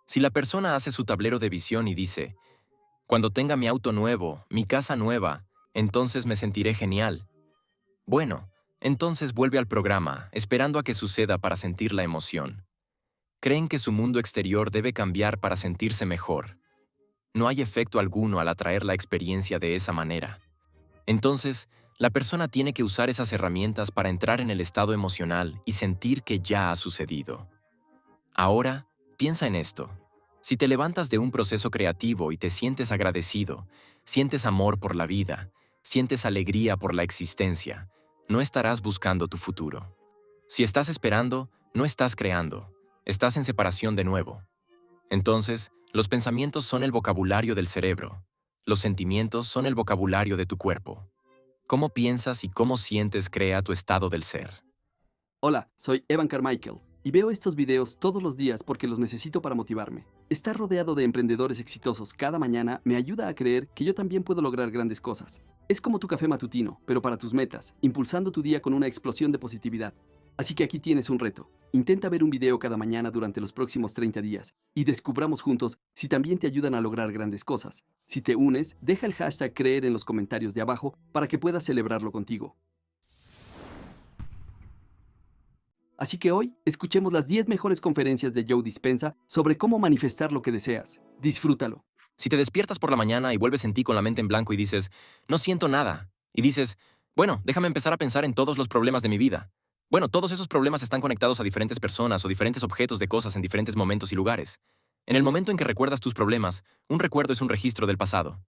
Si la persona hace su tablero de visión y dice, cuando tenga mi auto nuevo, mi casa nueva, entonces me sentiré genial. Bueno, entonces vuelve al programa, esperando a que suceda para sentir la emoción. Creen que su mundo exterior debe cambiar para sentirse mejor. No hay efecto alguno al atraer la experiencia de esa manera. Entonces, la persona tiene que usar esas herramientas para entrar en el estado emocional y sentir que ya ha sucedido. Ahora, piensa en esto. Si te levantas de un proceso creativo y te sientes agradecido, sientes amor por la vida, sientes alegría por la existencia, no estarás buscando tu futuro. Si estás esperando, no estás creando. Estás en separación de nuevo. Entonces, los pensamientos son el vocabulario del cerebro. Los sentimientos son el vocabulario de tu cuerpo. Cómo piensas y cómo sientes crea tu estado del ser. Hola, soy Evan Carmichael y veo estos videos todos los días porque los necesito para motivarme. Estar rodeado de emprendedores exitosos cada mañana me ayuda a creer que yo también puedo lograr grandes cosas. Es como tu café matutino, pero para tus metas, impulsando tu día con una explosión de positividad. Así que aquí tienes un reto. Intenta ver un video cada mañana durante los próximos 30 días y descubramos juntos si también te ayudan a lograr grandes cosas. Si te unes, deja el hashtag creer en los comentarios de abajo para que puedas celebrarlo contigo. Así que hoy, escuchemos las 10 mejores conferencias de Joe Dispenza sobre cómo manifestar lo que deseas. Disfrútalo. Si te despiertas por la mañana y vuelves en ti con la mente en blanco y dices, no siento nada, y dices, bueno, déjame empezar a pensar en todos los problemas de mi vida. Bueno, todos esos problemas están conectados a diferentes personas o diferentes objetos de cosas en diferentes momentos y lugares. En el momento en que recuerdas tus problemas, un recuerdo es un registro del pasado.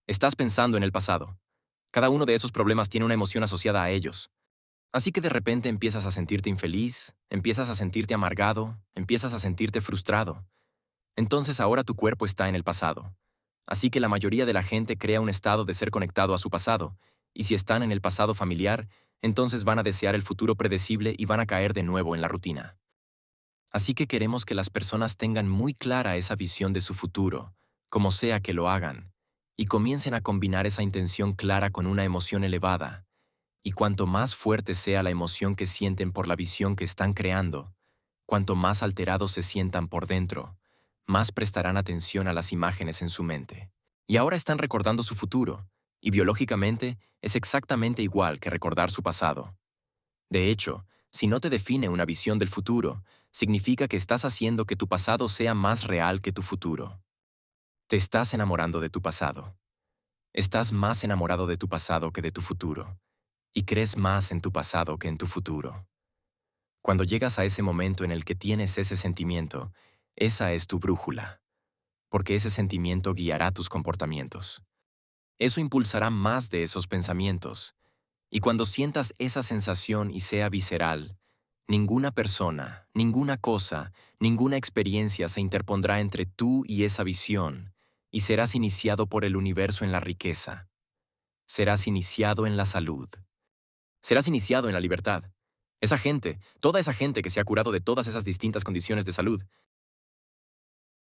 Estás pensando en el pasado. Cada uno de esos problemas tiene una emoción asociada a ellos. Así que de repente empiezas a sentirte infeliz, empiezas a sentirte amargado, empiezas a sentirte frustrado. Entonces ahora tu cuerpo está en el pasado. Así que la mayoría de la gente crea un estado de ser conectado a su pasado, y si están en el pasado familiar, entonces van a desear el futuro predecible y van a caer de nuevo en la rutina. Así que queremos que las personas tengan muy clara esa visión de su futuro, como sea que lo hagan, y comiencen a combinar esa intención clara con una emoción elevada. Y cuanto más fuerte sea la emoción que sienten por la visión que están creando, cuanto más alterados se sientan por dentro, más prestarán atención a las imágenes en su mente. Y ahora están recordando su futuro, y biológicamente es exactamente igual que recordar su pasado. De hecho, si no te define una visión del futuro, significa que estás haciendo que tu pasado sea más real que tu futuro. Te estás enamorando de tu pasado. Estás más enamorado de tu pasado que de tu futuro, y crees más en tu pasado que en tu futuro. Cuando llegas a ese momento en el que tienes ese sentimiento, esa es tu brújula, porque ese sentimiento guiará tus comportamientos. Eso impulsará más de esos pensamientos, y cuando sientas esa sensación y sea visceral, ninguna persona, ninguna cosa, ninguna experiencia se interpondrá entre tú y esa visión, y serás iniciado por el universo en la riqueza. Serás iniciado en la salud. Serás iniciado en la libertad. Esa gente, toda esa gente que se ha curado de todas esas distintas condiciones de salud,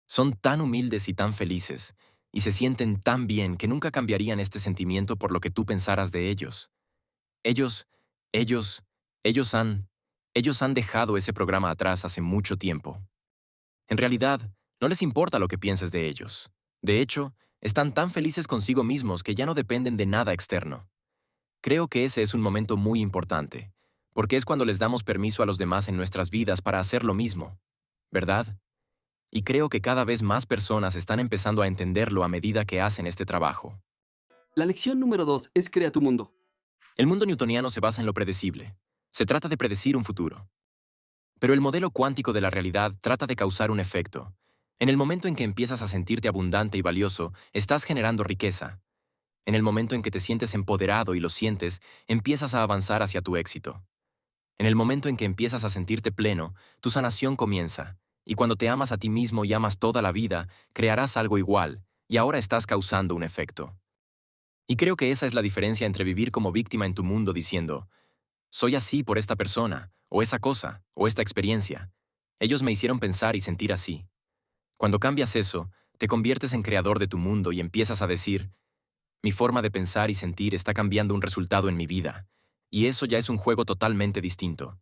son tan humildes y tan felices, y se sienten tan bien que nunca cambiarían este sentimiento por lo que tú pensaras de ellos. Ellos, ellos, ellos han, ellos han dejado ese programa atrás hace mucho tiempo. En realidad, no les importa lo que pienses de ellos. De hecho, están tan felices consigo mismos que ya no dependen de nada externo. Creo que ese es un momento muy importante, porque es cuando les damos permiso a los demás en nuestras vidas para hacer lo mismo, ¿verdad? Y creo que cada vez más personas están empezando a entenderlo a medida que hacen este trabajo. La lección número 2 es crea tu mundo. El mundo newtoniano se basa en lo predecible. Se trata de predecir un futuro. Pero el modelo cuántico de la realidad trata de causar un efecto. En el momento en que empiezas a sentirte abundante y valioso, estás generando riqueza. En el momento en que te sientes empoderado y lo sientes, empiezas a avanzar hacia tu éxito. En el momento en que empiezas a sentirte pleno, tu sanación comienza, y cuando te amas a ti mismo y amas toda la vida, crearás algo igual, y ahora estás causando un efecto. Y creo que esa es la diferencia entre vivir como víctima en tu mundo diciendo, soy así por esta persona, o esa cosa, o esta experiencia. Ellos me hicieron pensar y sentir así. Cuando cambias eso, te conviertes en creador de tu mundo y empiezas a decir, mi forma de pensar y sentir está cambiando un resultado en mi vida, y eso ya es un juego totalmente distinto.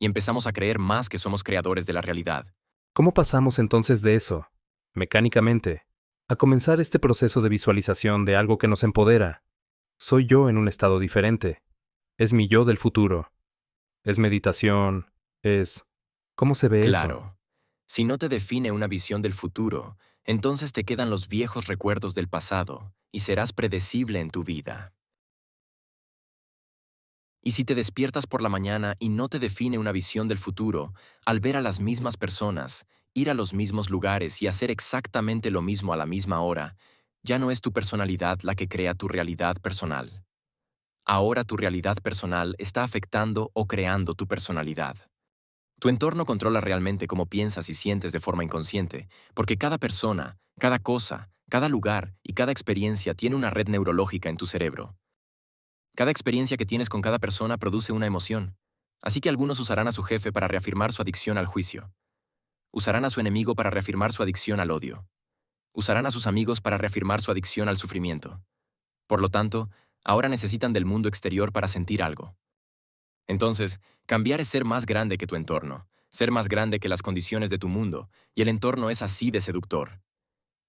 Y empezamos a creer más que somos creadores de la realidad. ¿Cómo pasamos entonces de eso mecánicamente, a comenzar este proceso de visualización de algo que nos empodera. Soy yo en un estado diferente. Es mi yo del futuro. Es meditación. Es... ¿Cómo se ve eso? Claro. Si no te define una visión del futuro, entonces te quedan los viejos recuerdos del pasado y serás predecible en tu vida. Y si te despiertas por la mañana y no te define una visión del futuro, al ver a las mismas personas, ir a los mismos lugares y hacer exactamente lo mismo a la misma hora, ya no es tu personalidad la que crea tu realidad personal. Ahora tu realidad personal está afectando o creando tu personalidad. Tu entorno controla realmente cómo piensas y sientes de forma inconsciente, porque cada persona, cada cosa, cada lugar y cada experiencia tiene una red neurológica en tu cerebro. Cada experiencia que tienes con cada persona produce una emoción. Así que algunos usarán a su jefe para reafirmar su adicción al juicio. Usarán a su enemigo para reafirmar su adicción al odio. Usarán a sus amigos para reafirmar su adicción al sufrimiento. Por lo tanto, ahora necesitan del mundo exterior para sentir algo. Entonces, cambiar es ser más grande que tu entorno, ser más grande que las condiciones de tu mundo, y el entorno es así de seductor.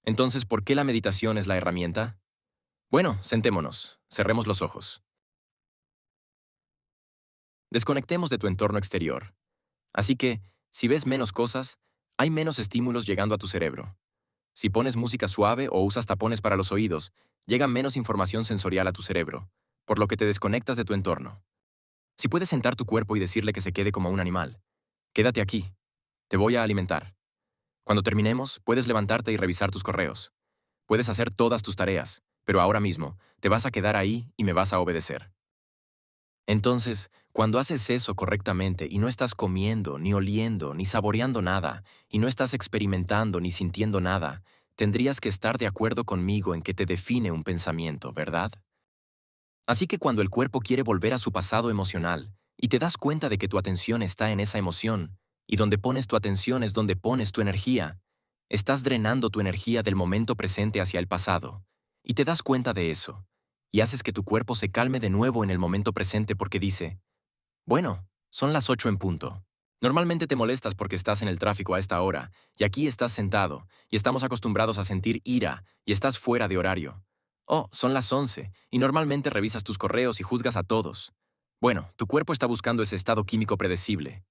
Entonces, ¿por qué la meditación es la herramienta? Bueno, sentémonos, cerremos los ojos. Desconectemos de tu entorno exterior. Así que, si ves menos cosas, hay menos estímulos llegando a tu cerebro. Si pones música suave o usas tapones para los oídos, llega menos información sensorial a tu cerebro, por lo que te desconectas de tu entorno. Si puedes sentar tu cuerpo y decirle que se quede como un animal, quédate aquí, te voy a alimentar. Cuando terminemos, puedes levantarte y revisar tus correos. Puedes hacer todas tus tareas, pero ahora mismo te vas a quedar ahí y me vas a obedecer. Entonces, cuando haces eso correctamente y no estás comiendo, ni oliendo, ni saboreando nada, y no estás experimentando ni sintiendo nada, tendrías que estar de acuerdo conmigo en que te define un pensamiento, ¿verdad? Así que cuando el cuerpo quiere volver a su pasado emocional, y te das cuenta de que tu atención está en esa emoción, y donde pones tu atención es donde pones tu energía, estás drenando tu energía del momento presente hacia el pasado, y te das cuenta de eso, y haces que tu cuerpo se calme de nuevo en el momento presente porque dice, bueno, son las 8 en punto. Normalmente te molestas porque estás en el tráfico a esta hora, y aquí estás sentado, y estamos acostumbrados a sentir ira, y estás fuera de horario. Oh, son las 11, y normalmente revisas tus correos y juzgas a todos. Bueno, tu cuerpo está buscando ese estado químico predecible.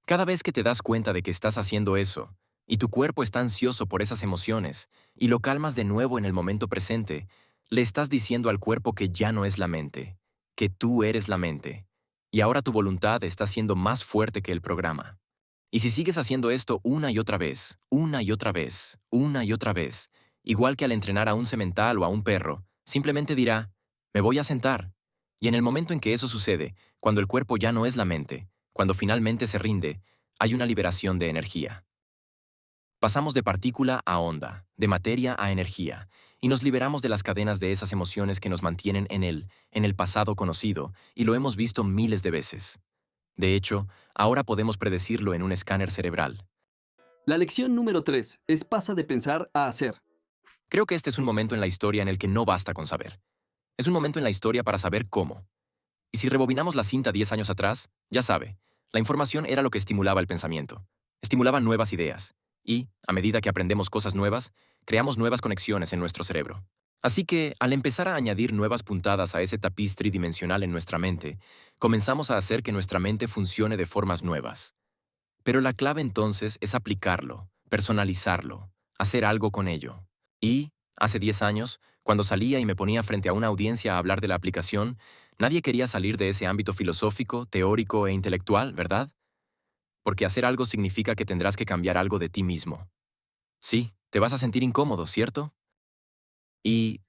Cada vez que te das cuenta de que estás haciendo eso, y tu cuerpo está ansioso por esas emociones, y lo calmas de nuevo en el momento presente, le estás diciendo al cuerpo que ya no es la mente, que tú eres la mente, y ahora tu voluntad está siendo más fuerte que el programa. Y si sigues haciendo esto una y otra vez, una y otra vez, una y otra vez, igual que al entrenar a un semental o a un perro, simplemente dirá, me voy a sentar. Y en el momento en que eso sucede, cuando el cuerpo ya no es la mente, cuando finalmente se rinde, hay una liberación de energía. Pasamos de partícula a onda, de materia a energía, y nos liberamos de las cadenas de esas emociones que nos mantienen en el pasado conocido, y lo hemos visto miles de veces. De hecho, ahora podemos predecirlo en un escáner cerebral. La lección número 3 es pasa de pensar a hacer. Creo que este es un momento en la historia en el que no basta con saber. Es un momento en la historia para saber cómo. Y si rebobinamos la cinta 10 años atrás, ya sabe, la información era lo que estimulaba el pensamiento. Estimulaba nuevas ideas. Y, a medida que aprendemos cosas nuevas, creamos nuevas conexiones en nuestro cerebro. Así que, al empezar a añadir nuevas puntadas a ese tapiz tridimensional en nuestra mente, comenzamos a hacer que nuestra mente funcione de formas nuevas. Pero la clave entonces es aplicarlo, personalizarlo, hacer algo con ello. Y, hace 10 años, cuando salía y me ponía frente a una audiencia a hablar de la aplicación, nadie quería salir de ese ámbito filosófico, teórico e intelectual, ¿verdad? Porque hacer algo significa que tendrás que cambiar algo de ti mismo. Sí, te vas a sentir incómodo, ¿cierto? Y,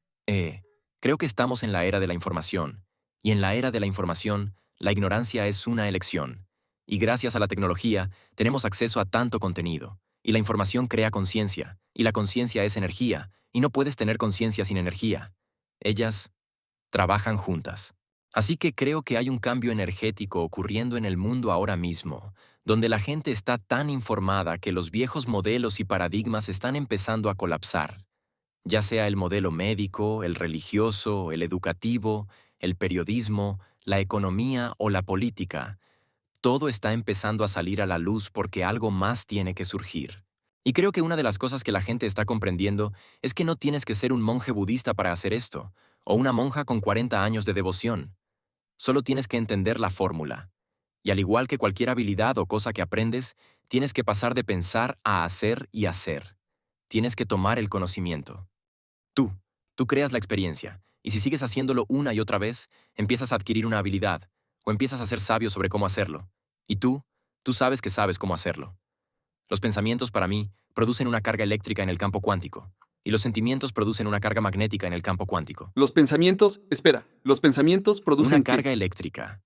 creo que estamos en la era de la información. Y en la era de la información, la ignorancia es una elección. Y gracias a la tecnología, tenemos acceso a tanto contenido. Y la información crea conciencia. Y la conciencia es energía. Y no puedes tener conciencia sin energía. Ellas trabajan juntas. Así que creo que hay un cambio energético ocurriendo en el mundo ahora mismo, donde la gente está tan informada que los viejos modelos y paradigmas están empezando a colapsar, ya sea el modelo médico, el religioso, el educativo, el periodismo, la economía o la política. Todo está empezando a salir a la luz porque algo más tiene que surgir. Y creo que una de las cosas que la gente está comprendiendo es que no tienes que ser un monje budista para hacer esto, o una monja con 40 años de devoción. Solo tienes que entender la fórmula. Y al igual que cualquier habilidad o cosa que aprendes, tienes que pasar de pensar a hacer y hacer. Tienes que tomar el conocimiento. Tú creas la experiencia, y si sigues haciéndolo una y otra vez, empiezas a adquirir una habilidad, o empiezas a ser sabio sobre cómo hacerlo. Y tú sabes que sabes cómo hacerlo. Los pensamientos, para mí, producen una carga eléctrica en el campo cuántico, y los sentimientos producen una carga magnética en el campo cuántico. Los pensamientos producen Una ¿qué? carga eléctrica.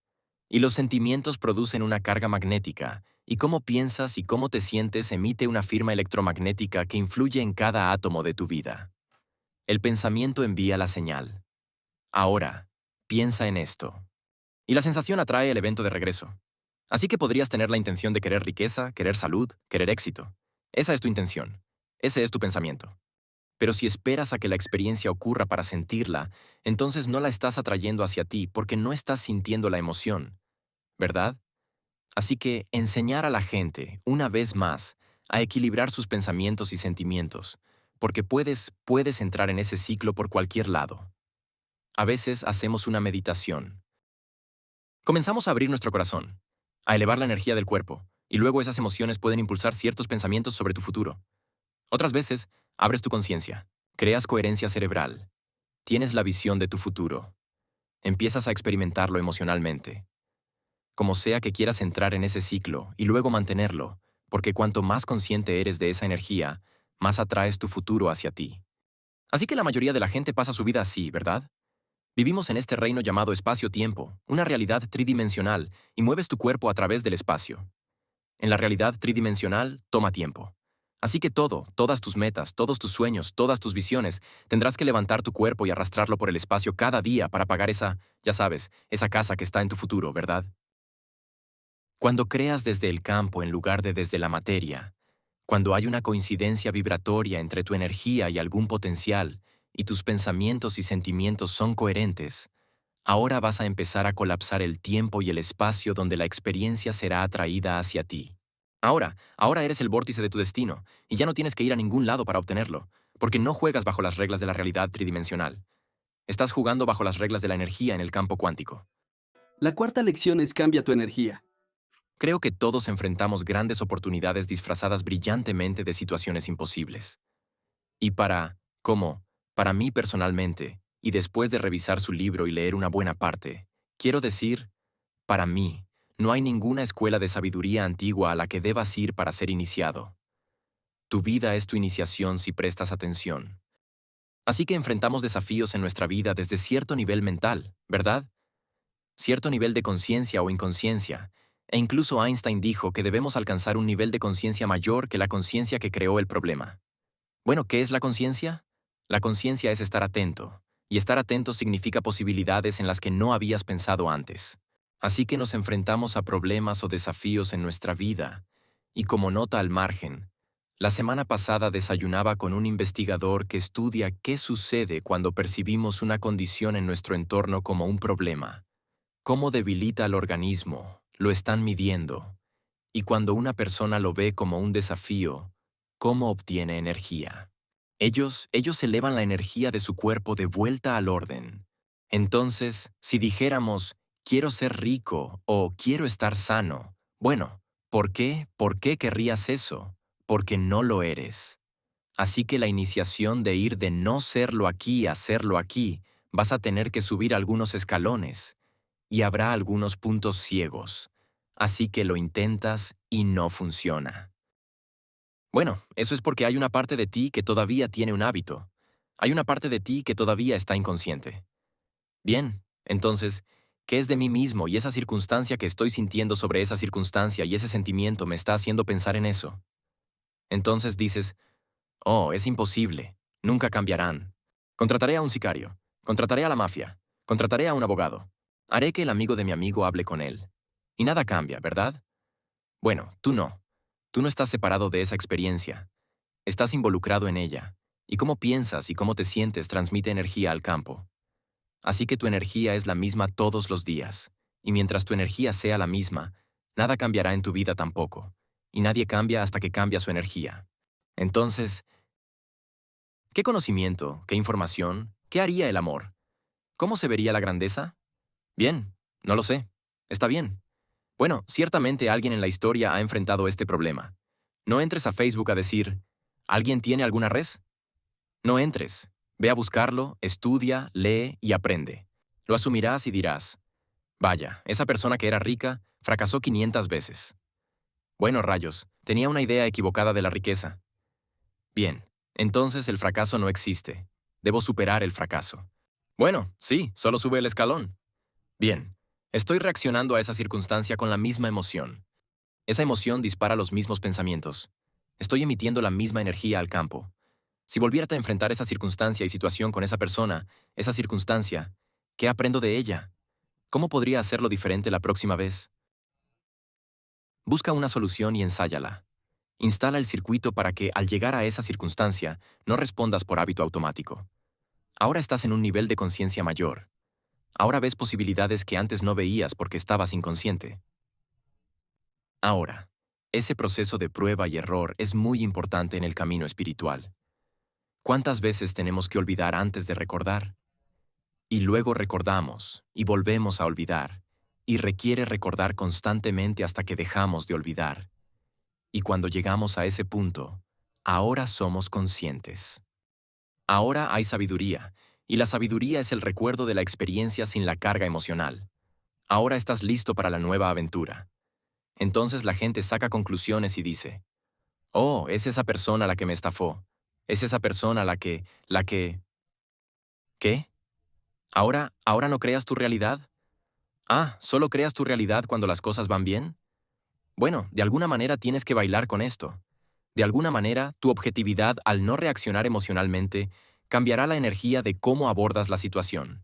Y los sentimientos producen una carga magnética, y cómo piensas y cómo te sientes emite una firma electromagnética que influye en cada átomo de tu vida. El pensamiento envía la señal. Ahora, piensa en esto. Y la sensación atrae el evento de regreso. Así que podrías tener la intención de querer riqueza, querer salud, querer éxito. Esa es tu intención. Ese es tu pensamiento. Pero si esperas a que la experiencia ocurra para sentirla, entonces no la estás atrayendo hacia ti porque no estás sintiendo la emoción, ¿verdad? Así que enseñar a la gente, una vez más, a equilibrar sus pensamientos y sentimientos, porque puedes entrar en ese ciclo por cualquier lado. A veces hacemos una meditación. Comenzamos a abrir nuestro corazón, a elevar la energía del cuerpo, y luego esas emociones pueden impulsar ciertos pensamientos sobre tu futuro. Otras veces, abres tu conciencia, creas coherencia cerebral, tienes la visión de tu futuro, empiezas a experimentarlo emocionalmente. Como sea que quieras entrar en ese ciclo y luego mantenerlo, porque cuanto más consciente eres de esa energía, más atraes tu futuro hacia ti. Así que la mayoría de la gente pasa su vida así, ¿verdad? Vivimos en este reino llamado espacio-tiempo, una realidad tridimensional, y mueves tu cuerpo a través del espacio. En la realidad tridimensional, toma tiempo. Así que todas tus metas, todos tus sueños, todas tus visiones, tendrás que levantar tu cuerpo y arrastrarlo por el espacio cada día para pagar esa, ya sabes, esa casa que está en tu futuro, ¿verdad? Cuando creas desde el campo en lugar de desde la materia, cuando hay una coincidencia vibratoria entre tu energía y algún potencial, y tus pensamientos y sentimientos son coherentes, ahora vas a empezar a colapsar el tiempo y el espacio donde la experiencia será atraída hacia ti. Ahora eres el vórtice de tu destino, y ya no tienes que ir a ningún lado para obtenerlo, porque no juegas bajo las reglas de la realidad tridimensional. Estás jugando bajo las reglas de la energía en el campo cuántico. La cuarta lección es cambia tu energía. Creo que todos enfrentamos grandes oportunidades disfrazadas brillantemente de situaciones imposibles. Y para mí personalmente, y después de revisar su libro y leer una buena parte, quiero decir, para mí, no hay ninguna escuela de sabiduría antigua a la que debas ir para ser iniciado. Tu vida es tu iniciación si prestas atención. Así que enfrentamos desafíos en nuestra vida desde cierto nivel mental, ¿verdad? Cierto nivel de conciencia o inconsciencia, e incluso Einstein dijo que debemos alcanzar un nivel de conciencia mayor que la conciencia que creó el problema. Bueno, ¿qué es la conciencia? La conciencia es estar atento, y estar atento significa posibilidades en las que no habías pensado antes. Así que nos enfrentamos a problemas o desafíos en nuestra vida, y como nota al margen, la semana pasada desayunaba con un investigador que estudia qué sucede cuando percibimos una condición en nuestro entorno como un problema. Cómo debilita al organismo, lo están midiendo. Y cuando una persona lo ve como un desafío, ¿cómo obtiene energía? Ellos elevan la energía de su cuerpo de vuelta al orden. Entonces, si dijéramos, quiero ser rico o quiero estar sano, bueno, ¿por qué? ¿Por qué querrías eso? Porque no lo eres. Así que la iniciación de ir de no serlo aquí a serlo aquí, vas a tener que subir algunos escalones. Y habrá algunos puntos ciegos. Así que lo intentas y no funciona. Bueno, eso es porque hay una parte de ti que todavía tiene un hábito. Hay una parte de ti que todavía está inconsciente. Bien, entonces, ¿qué es de mí mismo y esa circunstancia que estoy sintiendo sobre esa circunstancia y ese sentimiento me está haciendo pensar en eso? Entonces dices, oh, es imposible, nunca cambiarán. Contrataré a un sicario, contrataré a la mafia, contrataré a un abogado. Haré que el amigo de mi amigo hable con él. Y nada cambia, ¿verdad? Bueno, tú no. Tú no estás separado de esa experiencia. Estás involucrado en ella. Y cómo piensas y cómo te sientes transmite energía al campo. Así que tu energía es la misma todos los días. Y mientras tu energía sea la misma, nada cambiará en tu vida tampoco. Y nadie cambia hasta que cambia su energía. Entonces, ¿qué conocimiento, qué información, qué haría el amor? ¿Cómo se vería la grandeza? Bien, no lo sé. Está bien. Bueno, ciertamente alguien en la historia ha enfrentado este problema. No entres a Facebook a decir, ¿alguien tiene alguna res? No entres. Ve a buscarlo, estudia, lee y aprende. Lo asumirás y dirás, vaya, esa persona que era rica fracasó 500 veces. Bueno, rayos, tenía una idea equivocada de la riqueza. Bien, entonces el fracaso no existe. Debo superar el fracaso. Bueno, sí, solo sube el escalón. Bien, estoy reaccionando a esa circunstancia con la misma emoción. Esa emoción dispara los mismos pensamientos. Estoy emitiendo la misma energía al campo. Si volviera a enfrentar esa circunstancia y situación con esa persona, esa circunstancia, ¿qué aprendo de ella? ¿Cómo podría hacerlo diferente la próxima vez? Busca una solución y ensáyala. Instala el circuito para que, al llegar a esa circunstancia, no respondas por hábito automático. Ahora estás en un nivel de conciencia mayor. Ahora ves posibilidades que antes no veías porque estabas inconsciente. Ahora, ese proceso de prueba y error es muy importante en el camino espiritual. ¿Cuántas veces tenemos que olvidar antes de recordar? Y luego recordamos, y volvemos a olvidar, y requiere recordar constantemente hasta que dejamos de olvidar. Y cuando llegamos a ese punto, ahora somos conscientes. Ahora hay sabiduría, y la sabiduría es el recuerdo de la experiencia sin la carga emocional. Ahora estás listo para la nueva aventura. Entonces la gente saca conclusiones y dice, oh, es esa persona la que me estafó. Es esa persona la que... ¿Qué? ¿Ahora no creas tu realidad? Ah, ¿solo creas tu realidad cuando las cosas van bien? Bueno, de alguna manera tienes que bailar con esto. De alguna manera, tu objetividad al no reaccionar emocionalmente cambiará la energía de cómo abordas la situación.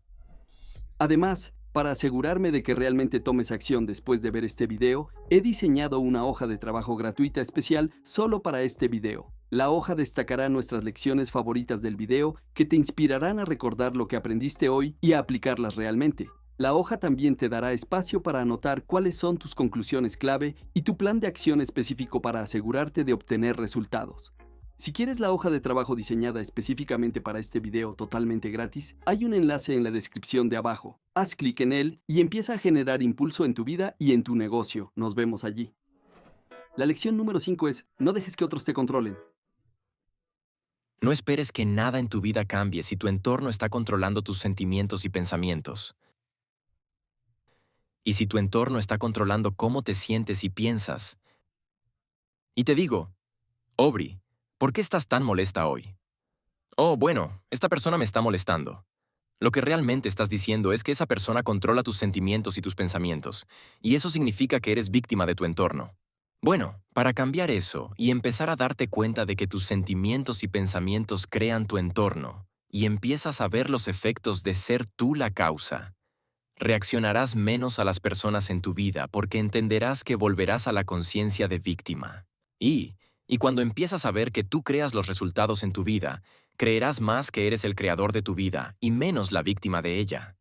Además, para asegurarme de que realmente tomes acción después de ver este video, he diseñado una hoja de trabajo gratuita especial solo para este video. La hoja destacará nuestras lecciones favoritas del video que te inspirarán a recordar lo que aprendiste hoy y a aplicarlas realmente. La hoja también te dará espacio para anotar cuáles son tus conclusiones clave y tu plan de acción específico para asegurarte de obtener resultados. Si quieres la hoja de trabajo diseñada específicamente para este video totalmente gratis, hay un enlace en la descripción de abajo. Haz clic en él y empieza a generar impulso en tu vida y en tu negocio. Nos vemos allí. La lección número 5 es, no dejes que otros te controlen. No esperes que nada en tu vida cambie si tu entorno está controlando tus sentimientos y pensamientos. Y si tu entorno está controlando cómo te sientes y piensas. Y te digo, Aubrey, ¿por qué estás tan molesta hoy? Oh, bueno, esta persona me está molestando. Lo que realmente estás diciendo es que esa persona controla tus sentimientos y tus pensamientos, y eso significa que eres víctima de tu entorno. Bueno, para cambiar eso y empezar a darte cuenta de que tus sentimientos y pensamientos crean tu entorno, y empiezas a ver los efectos de ser tú la causa, reaccionarás menos a las personas en tu vida porque entenderás que volverás a la conciencia de víctima. Y cuando empiezas a ver que tú creas los resultados en tu vida, creerás más que eres el creador de tu vida y menos la víctima de ella.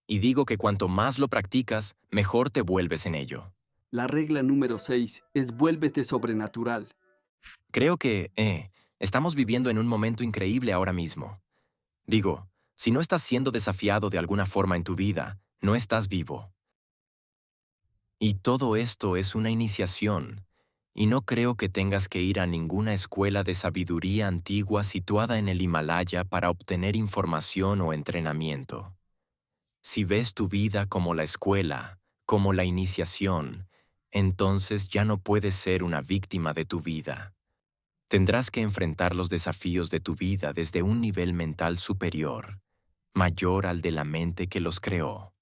Y digo que cuanto más lo practicas, mejor te vuelves en ello. La regla número 6 es vuélvete sobrenatural. Creo que, estamos viviendo en un momento increíble ahora mismo. Digo, si no estás siendo desafiado de alguna forma en tu vida, no estás vivo. Y todo esto es una iniciación, y no creo que tengas que ir a ninguna escuela de sabiduría antigua situada en el Himalaya para obtener información o entrenamiento. Si ves tu vida como la escuela, como la iniciación, entonces ya no puedes ser una víctima de tu vida. Tendrás que enfrentar los desafíos de tu vida desde un nivel mental superior, mayor al de la mente que los creó.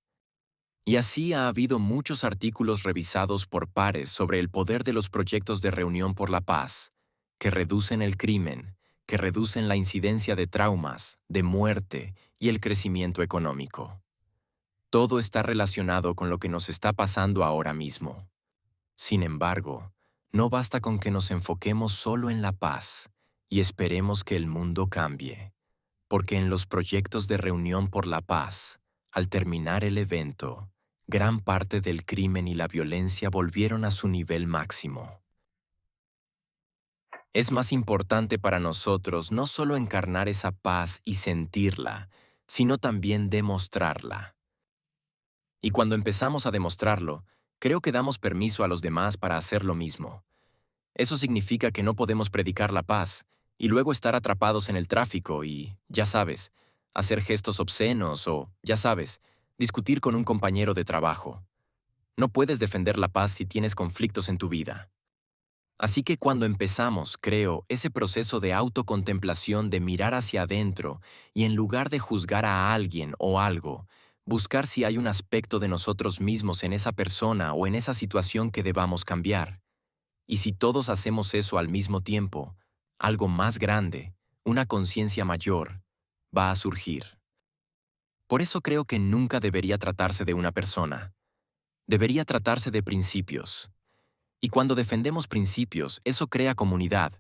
Y así ha habido muchos artículos revisados por pares sobre el poder de los proyectos de reunión por la paz, que reducen el crimen, que reducen la incidencia de traumas, de muerte y el crecimiento económico. Todo está relacionado con lo que nos está pasando ahora mismo. Sin embargo, no basta con que nos enfoquemos solo en la paz y esperemos que el mundo cambie, porque en los proyectos de reunión por la paz, al terminar el evento, gran parte del crimen y la violencia volvieron a su nivel máximo. Es más importante para nosotros no solo encarnar esa paz y sentirla, sino también demostrarla. Y cuando empezamos a demostrarlo, creo que damos permiso a los demás para hacer lo mismo. Eso significa que no podemos predicar la paz y luego estar atrapados en el tráfico y, ya sabes, hacer gestos obscenos o, ya sabes, discutir con un compañero de trabajo. No puedes defender la paz si tienes conflictos en tu vida. Así que cuando empezamos, creo, ese proceso de autocontemplación, de mirar hacia adentro y en lugar de juzgar a alguien o algo, buscar si hay un aspecto de nosotros mismos en esa persona o en esa situación que debamos cambiar. Y si todos hacemos eso al mismo tiempo, algo más grande, una conciencia mayor, va a surgir. Por eso creo que nunca debería tratarse de una persona. Debería tratarse de principios. Y cuando defendemos principios, eso crea comunidad,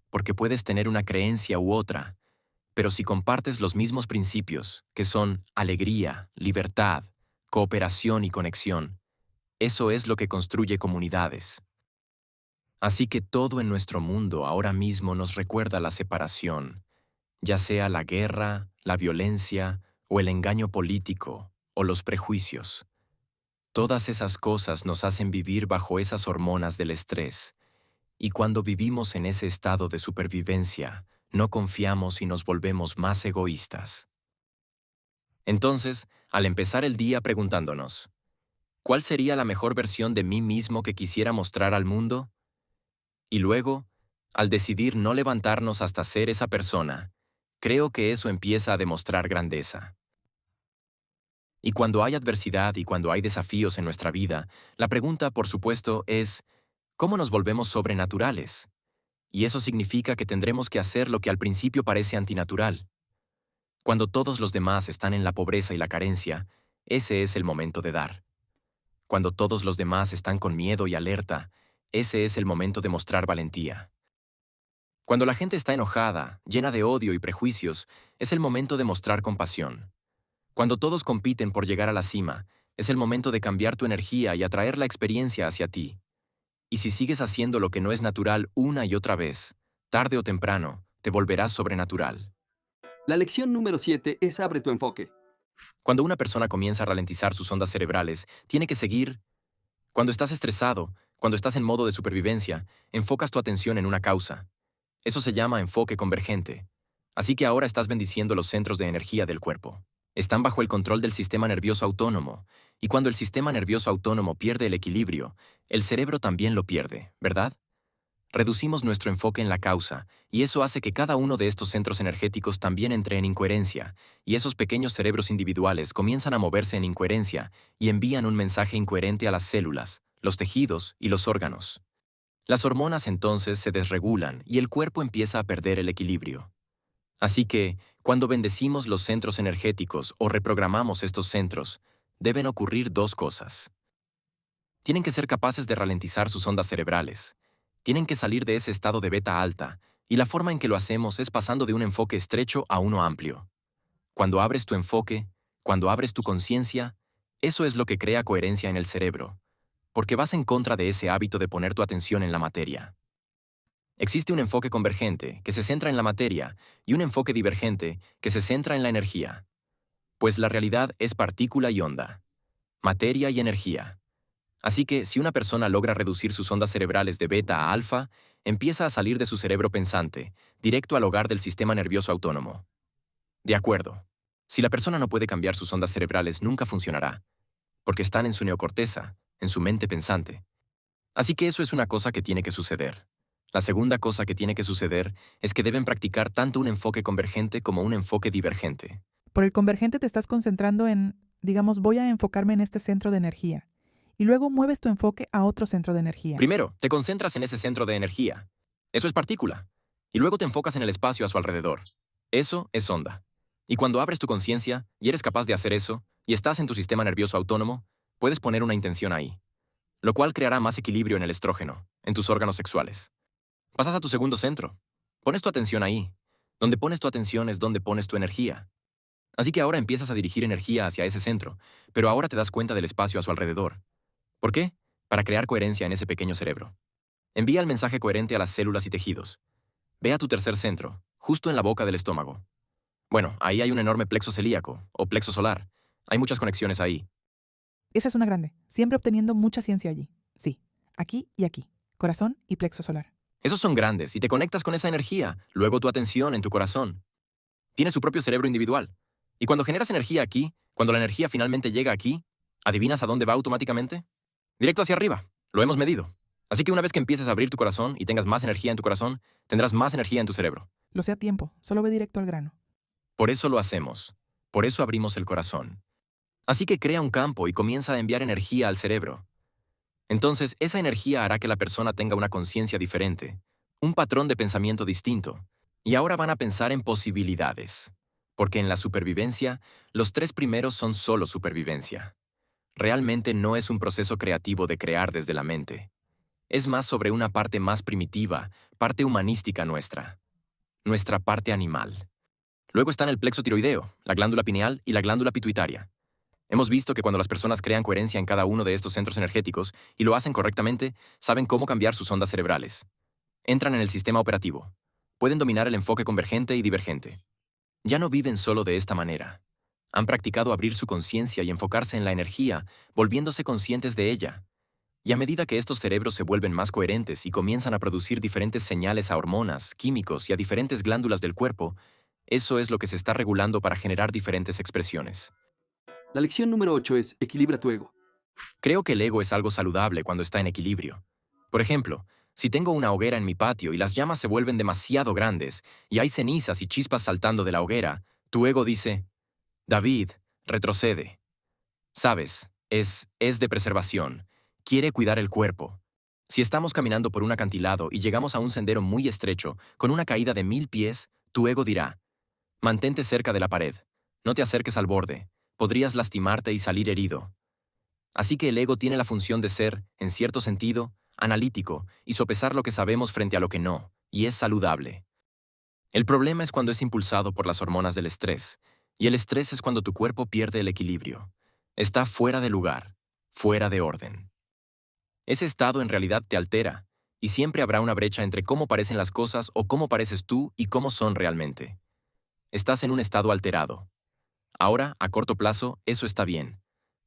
porque puedes tener una creencia u otra, pero si compartes los mismos principios, que son alegría, libertad, cooperación y conexión, eso es lo que construye comunidades. Así que todo en nuestro mundo ahora mismo nos recuerda la separación, ya sea la guerra, la violencia, o el engaño político, o los prejuicios. Todas esas cosas nos hacen vivir bajo esas hormonas del estrés, y cuando vivimos en ese estado de supervivencia, no confiamos y nos volvemos más egoístas. Entonces, al empezar el día preguntándonos, ¿cuál sería la mejor versión de mí mismo que quisiera mostrar al mundo? Y luego, al decidir no levantarnos hasta ser esa persona, creo que eso empieza a demostrar grandeza. Y cuando hay adversidad y cuando hay desafíos en nuestra vida, la pregunta, por supuesto, es, ¿cómo nos volvemos sobrenaturales? Y eso significa que tendremos que hacer lo que al principio parece antinatural. Cuando todos los demás están en la pobreza y la carencia, ese es el momento de dar. Cuando todos los demás están con miedo y alerta, ese es el momento de mostrar valentía. Cuando la gente está enojada, llena de odio y prejuicios, es el momento de mostrar compasión. Cuando todos compiten por llegar a la cima, es el momento de cambiar tu energía y atraer la experiencia hacia ti. Y si sigues haciendo lo que no es natural una y otra vez, tarde o temprano, te volverás sobrenatural. La lección número 7 es abre tu enfoque. Cuando una persona comienza a ralentizar sus ondas cerebrales, tiene que seguir. Cuando estás estresado, cuando estás en modo de supervivencia, enfocas tu atención en una causa. Eso se llama enfoque convergente. Así que ahora estás bendiciendo los centros de energía del cuerpo. Están bajo el control del sistema nervioso autónomo, y cuando el sistema nervioso autónomo pierde el equilibrio, el cerebro también lo pierde, ¿verdad? Reducimos nuestro enfoque en la causa, y eso hace que cada uno de estos centros energéticos también entre en incoherencia, y esos pequeños cerebros individuales comienzan a moverse en incoherencia y envían un mensaje incoherente a las células, los tejidos y los órganos. Las hormonas entonces se desregulan y el cuerpo empieza a perder el equilibrio. Así que, cuando bendecimos los centros energéticos o reprogramamos estos centros, deben ocurrir dos cosas. Tienen que ser capaces de ralentizar sus ondas cerebrales. Tienen que salir de ese estado de beta alta, y la forma en que lo hacemos es pasando de un enfoque estrecho a uno amplio. Cuando abres tu enfoque, cuando abres tu conciencia, eso es lo que crea coherencia en el cerebro, porque vas en contra de ese hábito de poner tu atención en la materia. Existe un enfoque convergente, que se centra en la materia, y un enfoque divergente, que se centra en la energía. Pues la realidad es partícula y onda, materia y energía. Así que, si una persona logra reducir sus ondas cerebrales de beta a alfa, empieza a salir de su cerebro pensante, directo al hogar del sistema nervioso autónomo. De acuerdo. Si la persona no puede cambiar sus ondas cerebrales, nunca funcionará, porque están en su neocorteza, en su mente pensante. Así que eso es una cosa que tiene que suceder. La segunda cosa que tiene que suceder es que deben practicar tanto un enfoque convergente como un enfoque divergente. Por el convergente te estás concentrando en, digamos, voy a enfocarme en este centro de energía. Y luego mueves tu enfoque a otro centro de energía. Primero, te concentras en ese centro de energía. Eso es partícula. Y luego te enfocas en el espacio a su alrededor. Eso es onda. Y cuando abres tu conciencia y eres capaz de hacer eso, y estás en tu sistema nervioso autónomo, puedes poner una intención ahí, lo cual creará más equilibrio en el estrógeno, en tus órganos sexuales. Pasas a tu segundo centro. Pones tu atención ahí. Donde pones tu atención es donde pones tu energía. Así que ahora empiezas a dirigir energía hacia ese centro, pero ahora te das cuenta del espacio a su alrededor. ¿Por qué? Para crear coherencia en ese pequeño cerebro. Envía el mensaje coherente a las células y tejidos. Ve a tu tercer centro, justo en la boca del estómago. Bueno, ahí hay un enorme plexo celíaco, o plexo solar. Hay muchas conexiones ahí. Esa es una grande, siempre obteniendo mucha ciencia allí. Sí, aquí y aquí. Corazón y plexo solar. Esos son grandes y te conectas con esa energía, luego tu atención en tu corazón. Tiene su propio cerebro individual. Y cuando generas energía aquí, cuando la energía finalmente llega aquí, ¿adivinas a dónde va automáticamente? Directo hacia arriba. Lo hemos medido. Así que una vez que empieces a abrir tu corazón y tengas más energía en tu corazón, tendrás más energía en tu cerebro. Lo sé a tiempo, solo ve directo al grano. Por eso lo hacemos. Por eso abrimos el corazón. Así que crea un campo y comienza a enviar energía al cerebro. Entonces, esa energía hará que la persona tenga una conciencia diferente, un patrón de pensamiento distinto, y ahora van a pensar en posibilidades. Porque en la supervivencia, los 3 primeros son solo supervivencia. Realmente no es un proceso creativo de crear desde la mente. Es más sobre una parte más primitiva, parte humanística nuestra parte animal. Luego están el plexo tiroideo, la glándula pineal y la glándula pituitaria. Hemos visto que cuando las personas crean coherencia en cada uno de estos centros energéticos y lo hacen correctamente, saben cómo cambiar sus ondas cerebrales. Entran en el sistema operativo. Pueden dominar el enfoque convergente y divergente. Ya no viven solo de esta manera. Han practicado abrir su conciencia y enfocarse en la energía, volviéndose conscientes de ella. Y a medida que estos cerebros se vuelven más coherentes y comienzan a producir diferentes señales a hormonas, químicos y a diferentes glándulas del cuerpo, eso es lo que se está regulando para generar diferentes expresiones. La lección número 8 es equilibra tu ego. Creo que el ego es algo saludable cuando está en equilibrio. Por ejemplo, si tengo una hoguera en mi patio y las llamas se vuelven demasiado grandes y hay cenizas y chispas saltando de la hoguera, tu ego dice, David, retrocede. Sabes, es de preservación. Quiere cuidar el cuerpo. Si estamos caminando por un acantilado y llegamos a un sendero muy estrecho, con una caída de 1000 pies, tu ego dirá, mantente cerca de la pared. No te acerques al borde. Podrías lastimarte y salir herido. Así que el ego tiene la función de ser, en cierto sentido, analítico y sopesar lo que sabemos frente a lo que no, y es saludable. El problema es cuando es impulsado por las hormonas del estrés, y el estrés es cuando tu cuerpo pierde el equilibrio. Está fuera de lugar, fuera de orden. Ese estado en realidad te altera, y siempre habrá una brecha entre cómo parecen las cosas o cómo pareces tú y cómo son realmente. Estás en un estado alterado. Ahora, a corto plazo, eso está bien.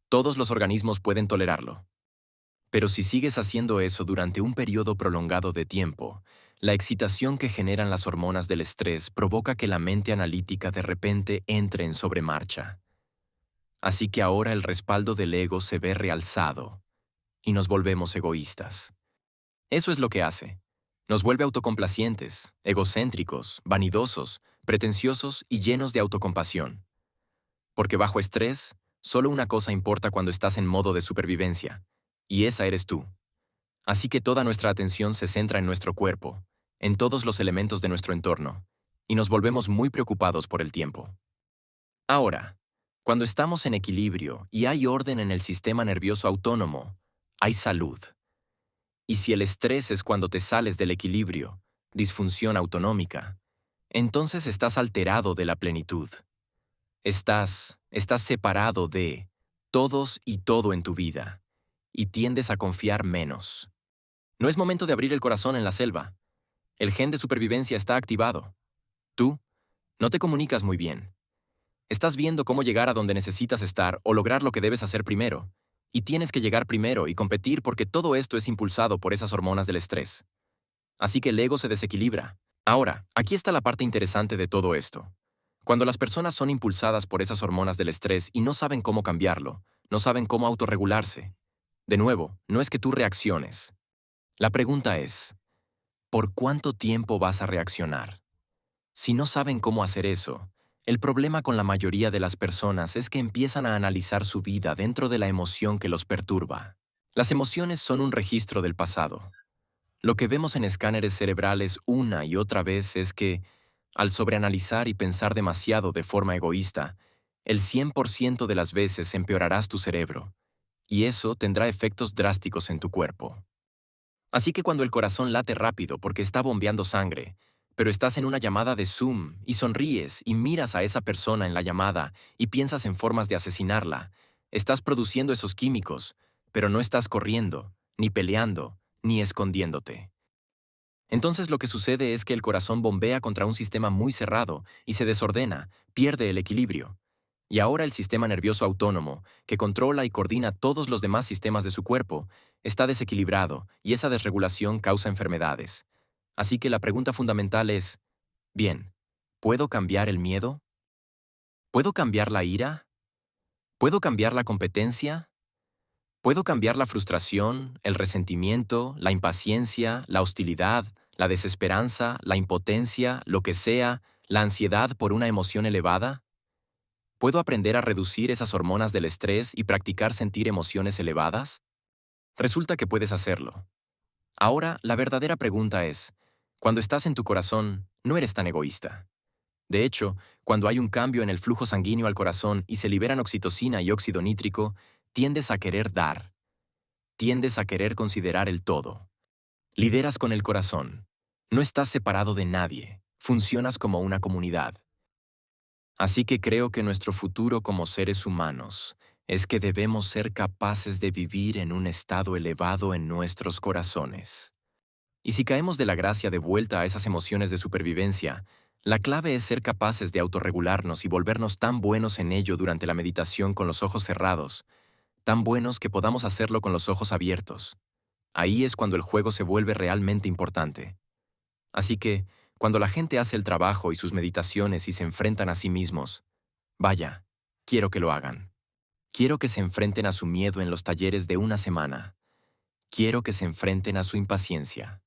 Todos los organismos pueden tolerarlo. Pero si sigues haciendo eso durante un periodo prolongado de tiempo, la excitación que generan las hormonas del estrés provoca que la mente analítica de repente entre en sobremarcha. Así que ahora el respaldo del ego se ve realzado y nos volvemos egoístas. Eso es lo que hace. Nos vuelve autocomplacientes, egocéntricos, vanidosos, pretenciosos y llenos de autocompasión. Porque bajo estrés, solo una cosa importa cuando estás en modo de supervivencia, y esa eres tú. Así que toda nuestra atención se centra en nuestro cuerpo, en todos los elementos de nuestro entorno, y nos volvemos muy preocupados por el tiempo. Ahora, cuando estamos en equilibrio y hay orden en el sistema nervioso autónomo, hay salud. Y si el estrés es cuando te sales del equilibrio, disfunción autonómica, entonces estás alterado de la plenitud. Estás separado de todos y todo en tu vida, y tiendes a confiar menos. No es momento de abrir el corazón en la selva. El gen de supervivencia está activado. Tú no te comunicas muy bien. Estás viendo cómo llegar a donde necesitas estar o lograr lo que debes hacer primero, y tienes que llegar primero y competir porque todo esto es impulsado por esas hormonas del estrés. Así que el ego se desequilibra. Ahora, aquí está la parte interesante de todo esto. Cuando las personas son impulsadas por esas hormonas del estrés y no saben cómo cambiarlo, no saben cómo autorregularse. De nuevo, no es que tú reacciones. La pregunta es, ¿por cuánto tiempo vas a reaccionar? Si no saben cómo hacer eso, el problema con la mayoría de las personas es que empiezan a analizar su vida dentro de la emoción que los perturba. Las emociones son un registro del pasado. Lo que vemos en escáneres cerebrales una y otra vez es que, al sobreanalizar y pensar demasiado de forma egoísta, el 100% de las veces empeorarás tu cerebro, y eso tendrá efectos drásticos en tu cuerpo. Así que cuando el corazón late rápido porque está bombeando sangre, pero estás en una llamada de Zoom y sonríes y miras a esa persona en la llamada y piensas en formas de asesinarla, estás produciendo esos químicos, pero no estás corriendo, ni peleando, ni escondiéndote. Entonces lo que sucede es que el corazón bombea contra un sistema muy cerrado y se desordena, pierde el equilibrio. Y ahora el sistema nervioso autónomo, que controla y coordina todos los demás sistemas de su cuerpo, está desequilibrado y esa desregulación causa enfermedades. Así que la pregunta fundamental es, bien, ¿puedo cambiar el miedo? ¿Puedo cambiar la ira? ¿Puedo cambiar la competencia? ¿Puedo cambiar la frustración, el resentimiento, la impaciencia, la hostilidad, la desesperanza, la impotencia, lo que sea, la ansiedad por una emoción elevada? ¿Puedo aprender a reducir esas hormonas del estrés y practicar sentir emociones elevadas? Resulta que puedes hacerlo. Ahora, la verdadera pregunta es, cuando estás en tu corazón, no eres tan egoísta. De hecho, cuando hay un cambio en el flujo sanguíneo al corazón y se liberan oxitocina y óxido nítrico, tiendes a querer dar. Tiendes a querer considerar el todo. Lideras con el corazón. No estás separado de nadie. Funcionas como una comunidad. Así que creo que nuestro futuro como seres humanos es que debemos ser capaces de vivir en un estado elevado en nuestros corazones. Y si caemos de la gracia de vuelta a esas emociones de supervivencia, la clave es ser capaces de autorregularnos y volvernos tan buenos en ello durante la meditación con los ojos cerrados, tan buenos que podamos hacerlo con los ojos abiertos. Ahí es cuando el juego se vuelve realmente importante. Así que, cuando la gente hace el trabajo y sus meditaciones y se enfrentan a sí mismos, vaya, quiero que lo hagan. Quiero que se enfrenten a su miedo en los talleres de una semana. Quiero que se enfrenten a su impaciencia.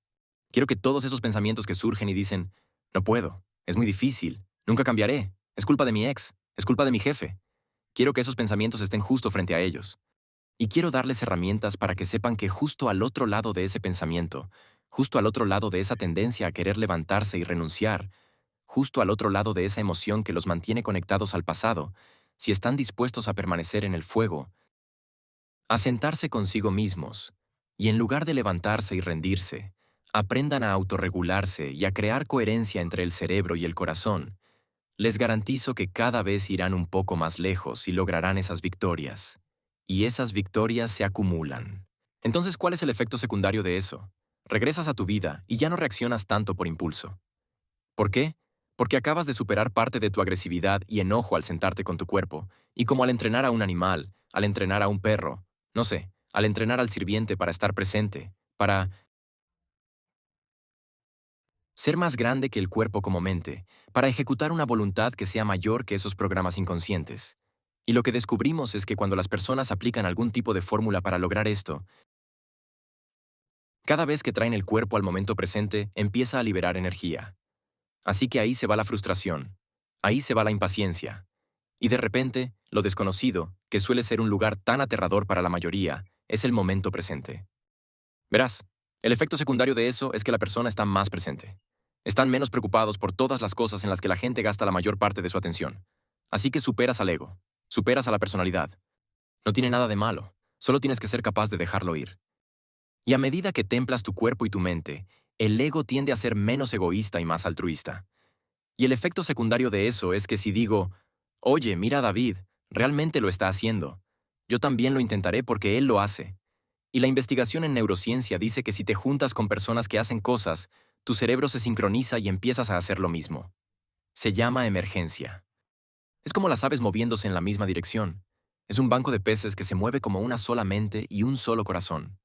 Quiero que todos esos pensamientos que surgen y dicen, no puedo, es muy difícil, nunca cambiaré, es culpa de mi ex, es culpa de mi jefe. Quiero que esos pensamientos estén justo frente a ellos. Y quiero darles herramientas para que sepan que justo al otro lado de ese pensamiento, justo al otro lado de esa tendencia a querer levantarse y renunciar, justo al otro lado de esa emoción que los mantiene conectados al pasado, si están dispuestos a permanecer en el fuego, a sentarse consigo mismos, y en lugar de levantarse y rendirse, aprendan a autorregularse y a crear coherencia entre el cerebro y el corazón, les garantizo que cada vez irán un poco más lejos y lograrán esas victorias. Y esas victorias se acumulan. Entonces, ¿cuál es el efecto secundario de eso? Regresas a tu vida y ya no reaccionas tanto por impulso. ¿Por qué? Porque acabas de superar parte de tu agresividad y enojo al sentarte con tu cuerpo, y como al entrenar a un animal, al entrenar a un perro, no sé, al entrenar al sirviente para estar presente, para ser más grande que el cuerpo como mente, para ejecutar una voluntad que sea mayor que esos programas inconscientes. Y lo que descubrimos es que cuando las personas aplican algún tipo de fórmula para lograr esto, cada vez que traen el cuerpo al momento presente, empieza a liberar energía. Así que ahí se va la frustración, ahí se va la impaciencia. Y de repente, lo desconocido, que suele ser un lugar tan aterrador para la mayoría, es el momento presente. Verás, el efecto secundario de eso es que la persona está más presente. Están menos preocupados por todas las cosas en las que la gente gasta la mayor parte de su atención. Así que superas al ego, superas a la personalidad. No tiene nada de malo, solo tienes que ser capaz de dejarlo ir. Y a medida que templas tu cuerpo y tu mente, el ego tiende a ser menos egoísta y más altruista. Y el efecto secundario de eso es que si digo, oye, mira a David, realmente lo está haciendo, yo también lo intentaré porque él lo hace. Y la investigación en neurociencia dice que si te juntas con personas que hacen cosas, tu cerebro se sincroniza y empiezas a hacer lo mismo. Se llama emergencia. Es como las aves moviéndose en la misma dirección. Es un banco de peces que se mueve como una sola mente y un solo corazón.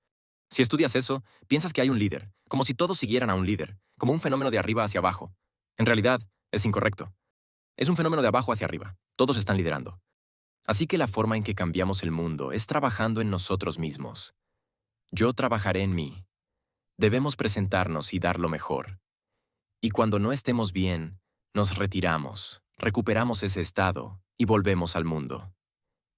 Si estudias eso, piensas que hay un líder, como si todos siguieran a un líder, como un fenómeno de arriba hacia abajo. En realidad, es incorrecto. Es un fenómeno de abajo hacia arriba. Todos están liderando. Así que la forma en que cambiamos el mundo es trabajando en nosotros mismos. Yo trabajaré en mí. Debemos presentarnos y dar lo mejor. Y cuando no estemos bien, nos retiramos, recuperamos ese estado y volvemos al mundo.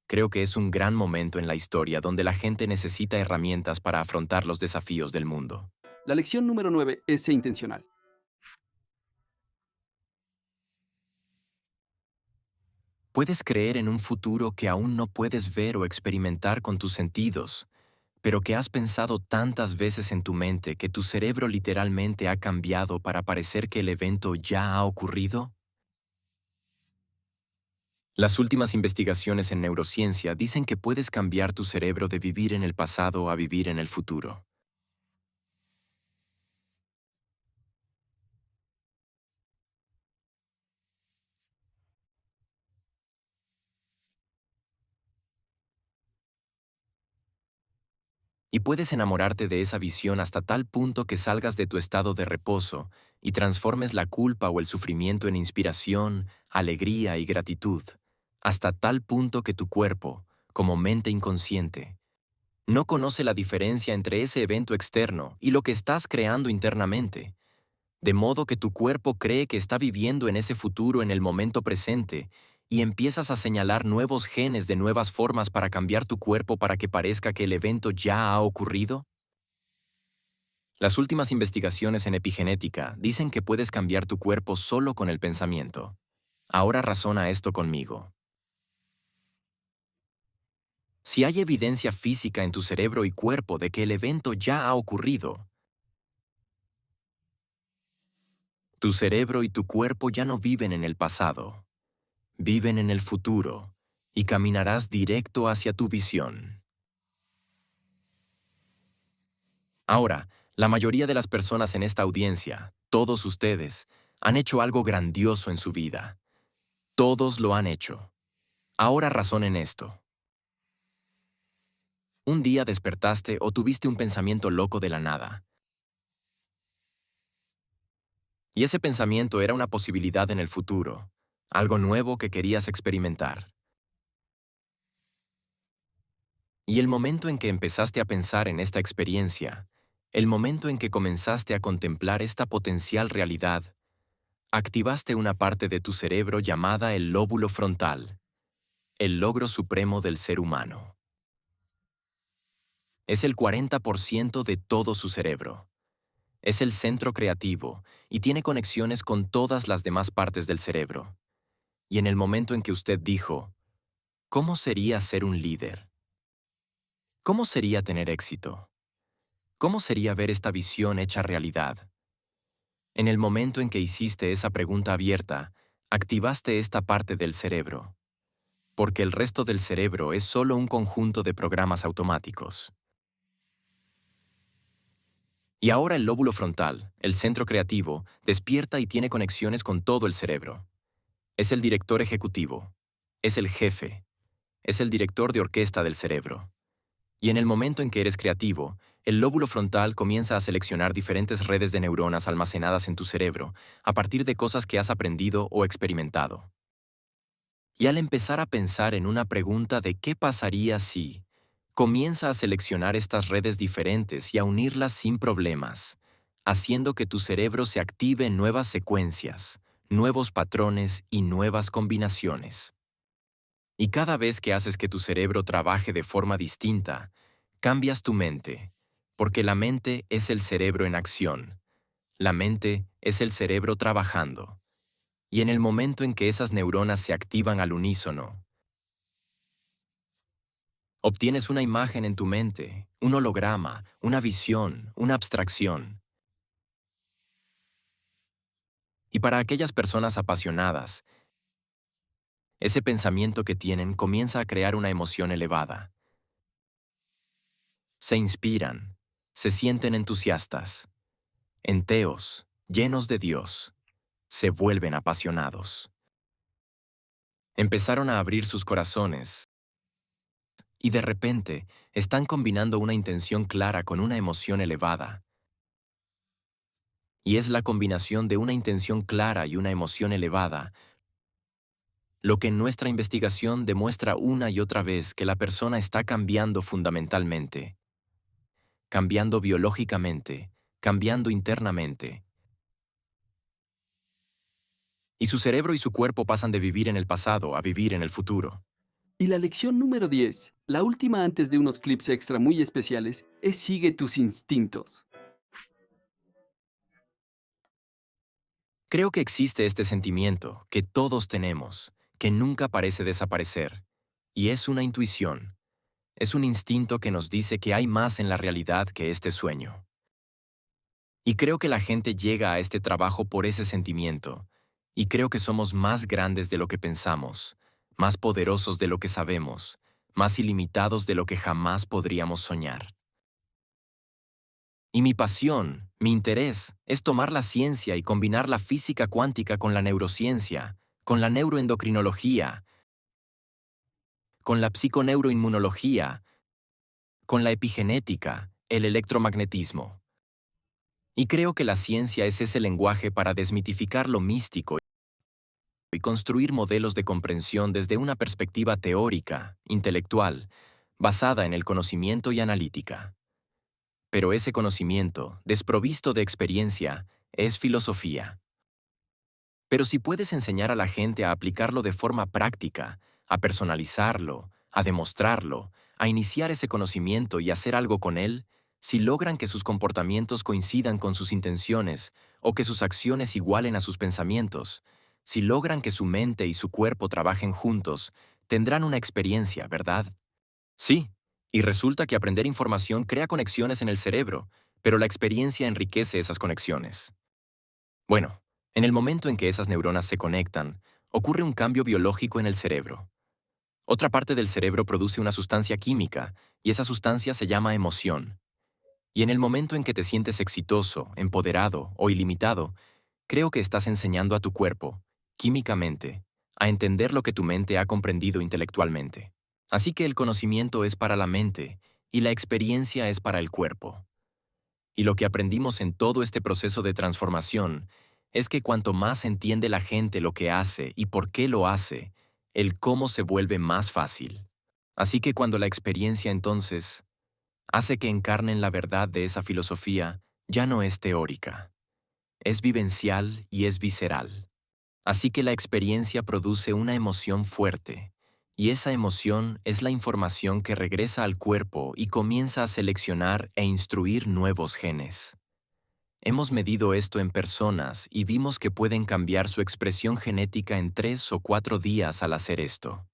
Creo que es un gran momento en la historia donde la gente necesita herramientas para afrontar los desafíos del mundo. La lección número 9 es ser intencional. Puedes creer en un futuro que aún no puedes ver o experimentar con tus sentidos, pero que has pensado tantas veces en tu mente que tu cerebro literalmente ha cambiado para parecer que el evento ya ha ocurrido. Las últimas investigaciones en neurociencia dicen que puedes cambiar tu cerebro de vivir en el pasado a vivir en el futuro. Y puedes enamorarte de esa visión hasta tal punto que salgas de tu estado de reposo y transformes la culpa o el sufrimiento en inspiración, alegría y gratitud, hasta tal punto que tu cuerpo, como mente inconsciente, no conoce la diferencia entre ese evento externo y lo que estás creando internamente, de modo que tu cuerpo cree que está viviendo en ese futuro en el momento presente y empiezas a señalar nuevos genes de nuevas formas para cambiar tu cuerpo para que parezca que el evento ya ha ocurrido? Las últimas investigaciones en epigenética dicen que puedes cambiar tu cuerpo solo con el pensamiento. Ahora razona esto conmigo. Si hay evidencia física en tu cerebro y cuerpo de que el evento ya ha ocurrido, tu cerebro y tu cuerpo ya no viven en el pasado, viven en el futuro, y caminarás directo hacia tu visión. Ahora, la mayoría de las personas en esta audiencia, todos ustedes, han hecho algo grandioso en su vida. Todos lo han hecho. Ahora razonen esto. Un día despertaste o tuviste un pensamiento loco de la nada. Y ese pensamiento era una posibilidad en el futuro, algo nuevo que querías experimentar. Y el momento en que empezaste a pensar en esta experiencia, el momento en que comenzaste a contemplar esta potencial realidad, activaste una parte de tu cerebro llamada el lóbulo frontal, el logro supremo del ser humano. Es el 40% de todo su cerebro. Es el centro creativo y tiene conexiones con todas las demás partes del cerebro. Y en el momento en que usted dijo, ¿cómo sería ser un líder? ¿Cómo sería tener éxito? ¿Cómo sería ver esta visión hecha realidad? En el momento en que hiciste esa pregunta abierta, activaste esta parte del cerebro, porque el resto del cerebro es solo un conjunto de programas automáticos. Y ahora el lóbulo frontal, el centro creativo, despierta y tiene conexiones con todo el cerebro. Es el director ejecutivo, es el jefe, es el director de orquesta del cerebro. Y en el momento en que eres creativo, el lóbulo frontal comienza a seleccionar diferentes redes de neuronas almacenadas en tu cerebro a partir de cosas que has aprendido o experimentado. Y al empezar a pensar en una pregunta de qué pasaría si, comienza a seleccionar estas redes diferentes y a unirlas sin problemas, haciendo que tu cerebro se active en nuevas secuencias, nuevos patrones y nuevas combinaciones. Y cada vez que haces que tu cerebro trabaje de forma distinta, cambias tu mente, porque la mente es el cerebro en acción. La mente es el cerebro trabajando. Y en el momento en que esas neuronas se activan al unísono, obtienes una imagen en tu mente, un holograma, una visión, una abstracción. Y para aquellas personas apasionadas, ese pensamiento que tienen comienza a crear una emoción elevada. Se inspiran, se sienten entusiastas, enteos, llenos de Dios, se vuelven apasionados. Empezaron a abrir sus corazones y de repente están combinando una intención clara con una emoción elevada. Y es la combinación de una intención clara y una emoción elevada lo que en nuestra investigación demuestra una y otra vez que la persona está cambiando fundamentalmente, cambiando biológicamente, cambiando internamente. Y su cerebro y su cuerpo pasan de vivir en el pasado a vivir en el futuro. Y la lección número 10, la última antes de unos clips extra muy especiales, es sigue tus instintos. Creo que existe este sentimiento que todos tenemos, que nunca parece desaparecer, y es una intuición. Es un instinto que nos dice que hay más en la realidad que este sueño. Y creo que la gente llega a este trabajo por ese sentimiento, y creo que somos más grandes de lo que pensamos, más poderosos de lo que sabemos, más ilimitados de lo que jamás podríamos soñar. Y mi pasión, mi interés, es tomar la ciencia y combinar la física cuántica con la neurociencia, con la neuroendocrinología, con la psiconeuroinmunología, con la epigenética, el electromagnetismo. Y creo que la ciencia es ese lenguaje para desmitificar lo místico y construir modelos de comprensión desde una perspectiva teórica, intelectual, basada en el conocimiento y analítica. Pero ese conocimiento, desprovisto de experiencia, es filosofía. Pero si puedes enseñar a la gente a aplicarlo de forma práctica, a personalizarlo, a demostrarlo, a iniciar ese conocimiento y hacer algo con él, si logran que sus comportamientos coincidan con sus intenciones o que sus acciones igualen a sus pensamientos, si logran que su mente y su cuerpo trabajen juntos, tendrán una experiencia, ¿verdad? Sí, y resulta que aprender información crea conexiones en el cerebro, pero la experiencia enriquece esas conexiones. Bueno, en el momento en que esas neuronas se conectan, ocurre un cambio biológico en el cerebro. Otra parte del cerebro produce una sustancia química, y esa sustancia se llama emoción. Y en el momento en que te sientes exitoso, empoderado o ilimitado, creo que estás enseñando a tu cuerpo, químicamente, a entender lo que tu mente ha comprendido intelectualmente. Así que el conocimiento es para la mente y la experiencia es para el cuerpo. Y lo que aprendimos en todo este proceso de transformación es que cuanto más entiende la gente lo que hace y por qué lo hace, el cómo se vuelve más fácil. Así que cuando la experiencia entonces hace que encarnen la verdad de esa filosofía, ya no es teórica, es vivencial y es visceral. Así que la experiencia produce una emoción fuerte, y esa emoción es la información que regresa al cuerpo y comienza a seleccionar e instruir nuevos genes. Hemos medido esto en personas y vimos que pueden cambiar su expresión genética en 3 o 4 días al hacer esto.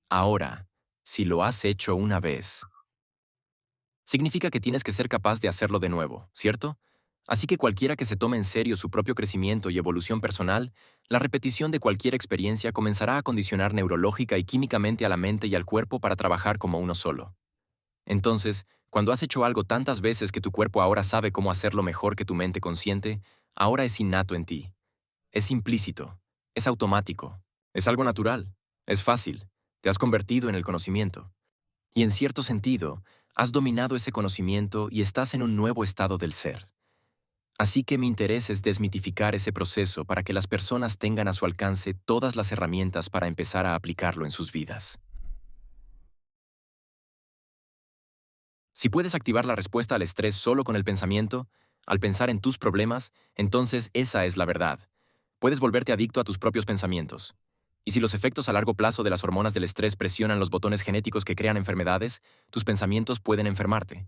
Ahora, si lo has hecho una vez, significa que tienes que ser capaz de hacerlo de nuevo, ¿cierto? Así que cualquiera que se tome en serio su propio crecimiento y evolución personal, la repetición de cualquier experiencia comenzará a condicionar neurológica y químicamente a la mente y al cuerpo para trabajar como uno solo. Entonces, cuando has hecho algo tantas veces que tu cuerpo ahora sabe cómo hacerlo mejor que tu mente consciente, ahora es innato en ti. Es implícito, es automático, es algo natural, es fácil, te has convertido en el conocimiento. Y en cierto sentido, has dominado ese conocimiento y estás en un nuevo estado del ser. Así que mi interés es desmitificar ese proceso para que las personas tengan a su alcance todas las herramientas para empezar a aplicarlo en sus vidas. Si puedes activar la respuesta al estrés solo con el pensamiento, al pensar en tus problemas, entonces esa es la verdad. Puedes volverte adicto a tus propios pensamientos. Y si los efectos a largo plazo de las hormonas del estrés presionan los botones genéticos que crean enfermedades, tus pensamientos pueden enfermarte.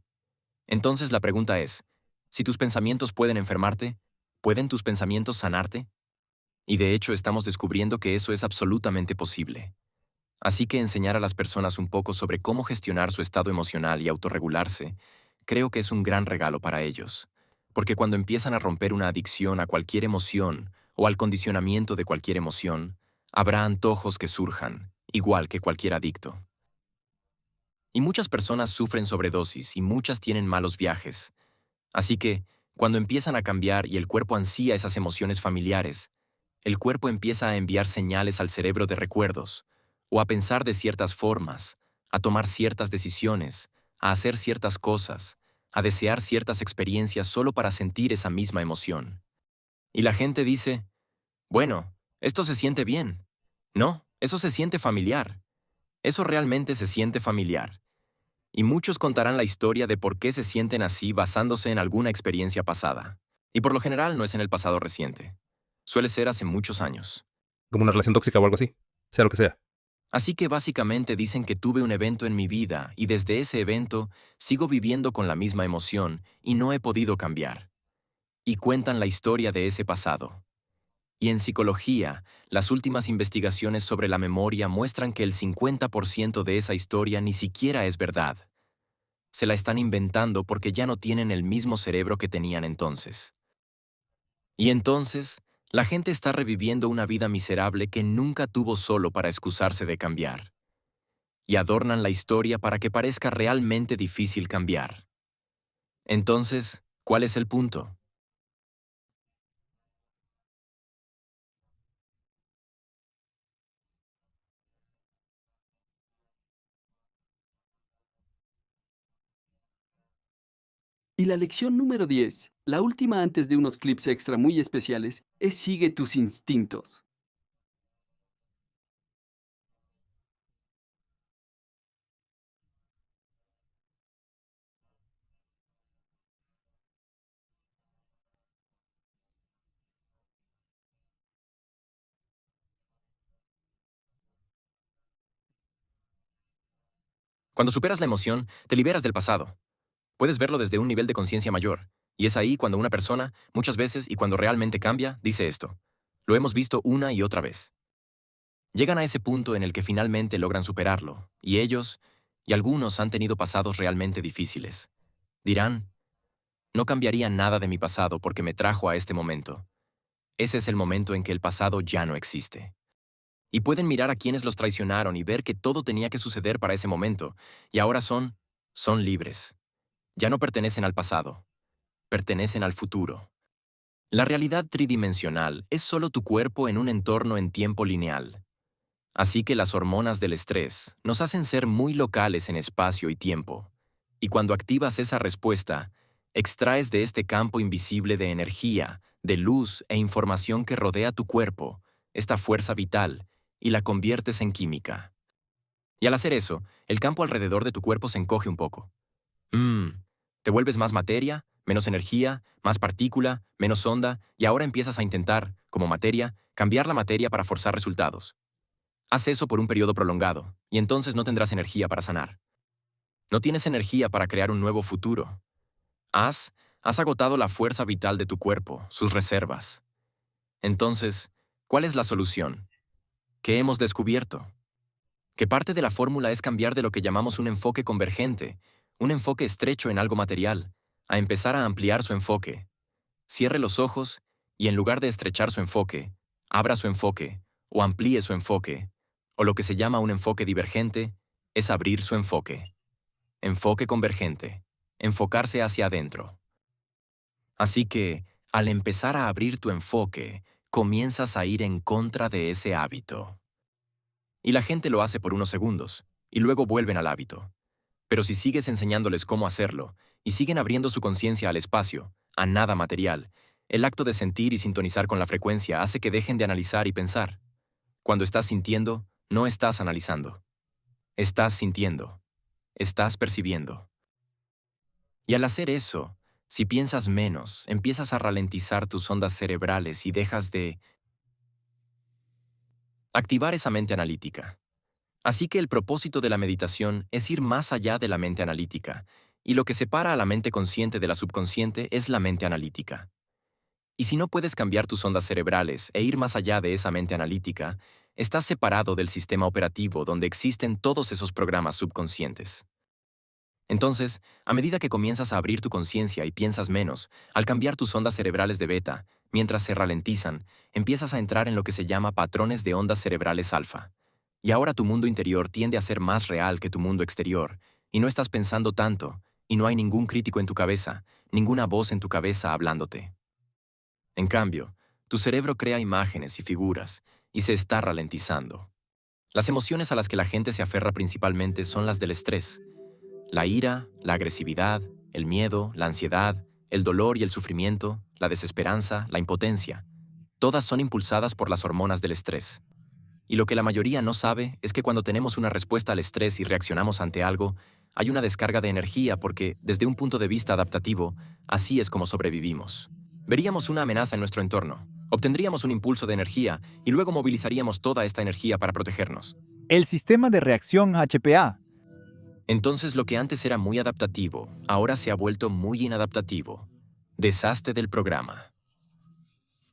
Entonces la pregunta es, si tus pensamientos pueden enfermarte, ¿pueden tus pensamientos sanarte? Y de hecho estamos descubriendo que eso es absolutamente posible. Así que enseñar a las personas un poco sobre cómo gestionar su estado emocional y autorregularse, creo que es un gran regalo para ellos. Porque cuando empiezan a romper una adicción a cualquier emoción o al condicionamiento de cualquier emoción, habrá antojos que surjan, igual que cualquier adicto. Y muchas personas sufren sobredosis y muchas tienen malos viajes. Así que, cuando empiezan a cambiar y el cuerpo ansía esas emociones familiares, el cuerpo empieza a enviar señales al cerebro de recuerdos, o a pensar de ciertas formas, a tomar ciertas decisiones, a hacer ciertas cosas, a desear ciertas experiencias solo para sentir esa misma emoción. Y la gente dice, bueno, esto se siente bien. No, eso se siente familiar. Eso realmente se siente familiar. Y muchos contarán la historia de por qué se sienten así basándose en alguna experiencia pasada. Y por lo general no es en el pasado reciente. Suele ser hace muchos años. Como una relación tóxica o algo así. Sea lo que sea. Así que básicamente dicen que tuve un evento en mi vida y desde ese evento sigo viviendo con la misma emoción y no he podido cambiar. Y cuentan la historia de ese pasado. Y en psicología, las últimas investigaciones sobre la memoria muestran que el 50% de esa historia ni siquiera es verdad. Se la están inventando porque ya no tienen el mismo cerebro que tenían entonces. Y entonces, la gente está reviviendo una vida miserable que nunca tuvo solo para excusarse de cambiar. Y adornan la historia para que parezca realmente difícil cambiar. Entonces, ¿cuál es el punto? Y la lección número 10, la última antes de unos clips extra muy especiales, es sigue tus instintos. Cuando superas la emoción, te liberas del pasado. Puedes verlo desde un nivel de conciencia mayor. Y es ahí cuando una persona, muchas veces y cuando realmente cambia, dice esto. Lo hemos visto una y otra vez. Llegan a ese punto en el que finalmente logran superarlo, y ellos, y algunos han tenido pasados realmente difíciles. Dirán, no cambiaría nada de mi pasado porque me trajo a este momento. Ese es el momento en que el pasado ya no existe. Y pueden mirar a quienes los traicionaron y ver que todo tenía que suceder para ese momento, y ahora son libres. Ya no pertenecen al pasado, pertenecen al futuro. La realidad tridimensional es solo tu cuerpo en un entorno en tiempo lineal. Así que las hormonas del estrés nos hacen ser muy locales en espacio y tiempo. Y cuando activas esa respuesta, extraes de este campo invisible de energía, de luz e información que rodea tu cuerpo, esta fuerza vital, y la conviertes en química. Y al hacer eso, el campo alrededor de tu cuerpo se encoge un poco. Te vuelves más materia, menos energía, más partícula, menos onda, y ahora empiezas a intentar, como materia, cambiar la materia para forzar resultados. Haz eso por un periodo prolongado, y entonces no tendrás energía para sanar. No tienes energía para crear un nuevo futuro. Has agotado la fuerza vital de tu cuerpo, sus reservas. Entonces, ¿cuál es la solución? ¿Qué hemos descubierto? Que parte de la fórmula es cambiar de lo que llamamos un enfoque convergente, un enfoque estrecho en algo material, a empezar a ampliar su enfoque. Cierre los ojos y en lugar de estrechar su enfoque, abra su enfoque o amplíe su enfoque, o lo que se llama un enfoque divergente, es abrir su enfoque. Enfoque convergente, enfocarse hacia adentro. Así que, al empezar a abrir tu enfoque, comienzas a ir en contra de ese hábito. Y la gente lo hace por unos segundos, y luego vuelven al hábito. Pero si sigues enseñándoles cómo hacerlo, y siguen abriendo su conciencia al espacio, a nada material, el acto de sentir y sintonizar con la frecuencia hace que dejen de analizar y pensar. Cuando estás sintiendo, no estás analizando. Estás sintiendo. Estás percibiendo. Y al hacer eso, si piensas menos, empiezas a ralentizar tus ondas cerebrales y dejas de activar esa mente analítica. Así que el propósito de la meditación es ir más allá de la mente analítica, y lo que separa a la mente consciente de la subconsciente es la mente analítica. Y si no puedes cambiar tus ondas cerebrales e ir más allá de esa mente analítica, estás separado del sistema operativo donde existen todos esos programas subconscientes. Entonces, a medida que comienzas a abrir tu conciencia y piensas menos, al cambiar tus ondas cerebrales de beta, mientras se ralentizan, empiezas a entrar en lo que se llama patrones de ondas cerebrales alfa. Y ahora tu mundo interior tiende a ser más real que tu mundo exterior, y no estás pensando tanto, y no hay ningún crítico en tu cabeza, ninguna voz en tu cabeza hablándote. En cambio, tu cerebro crea imágenes y figuras, y se está ralentizando. Las emociones a las que la gente se aferra principalmente son las del estrés. La ira, la agresividad, el miedo, la ansiedad, el dolor y el sufrimiento, la desesperanza, la impotencia. Todas son impulsadas por las hormonas del estrés. Y lo que la mayoría no sabe es que cuando tenemos una respuesta al estrés y reaccionamos ante algo, hay una descarga de energía porque, desde un punto de vista adaptativo, así es como sobrevivimos. Veríamos una amenaza en nuestro entorno, obtendríamos un impulso de energía y luego movilizaríamos toda esta energía para protegernos. El sistema de reacción HPA. Entonces lo que antes era muy adaptativo, ahora se ha vuelto muy inadaptativo. Deshazte del programa.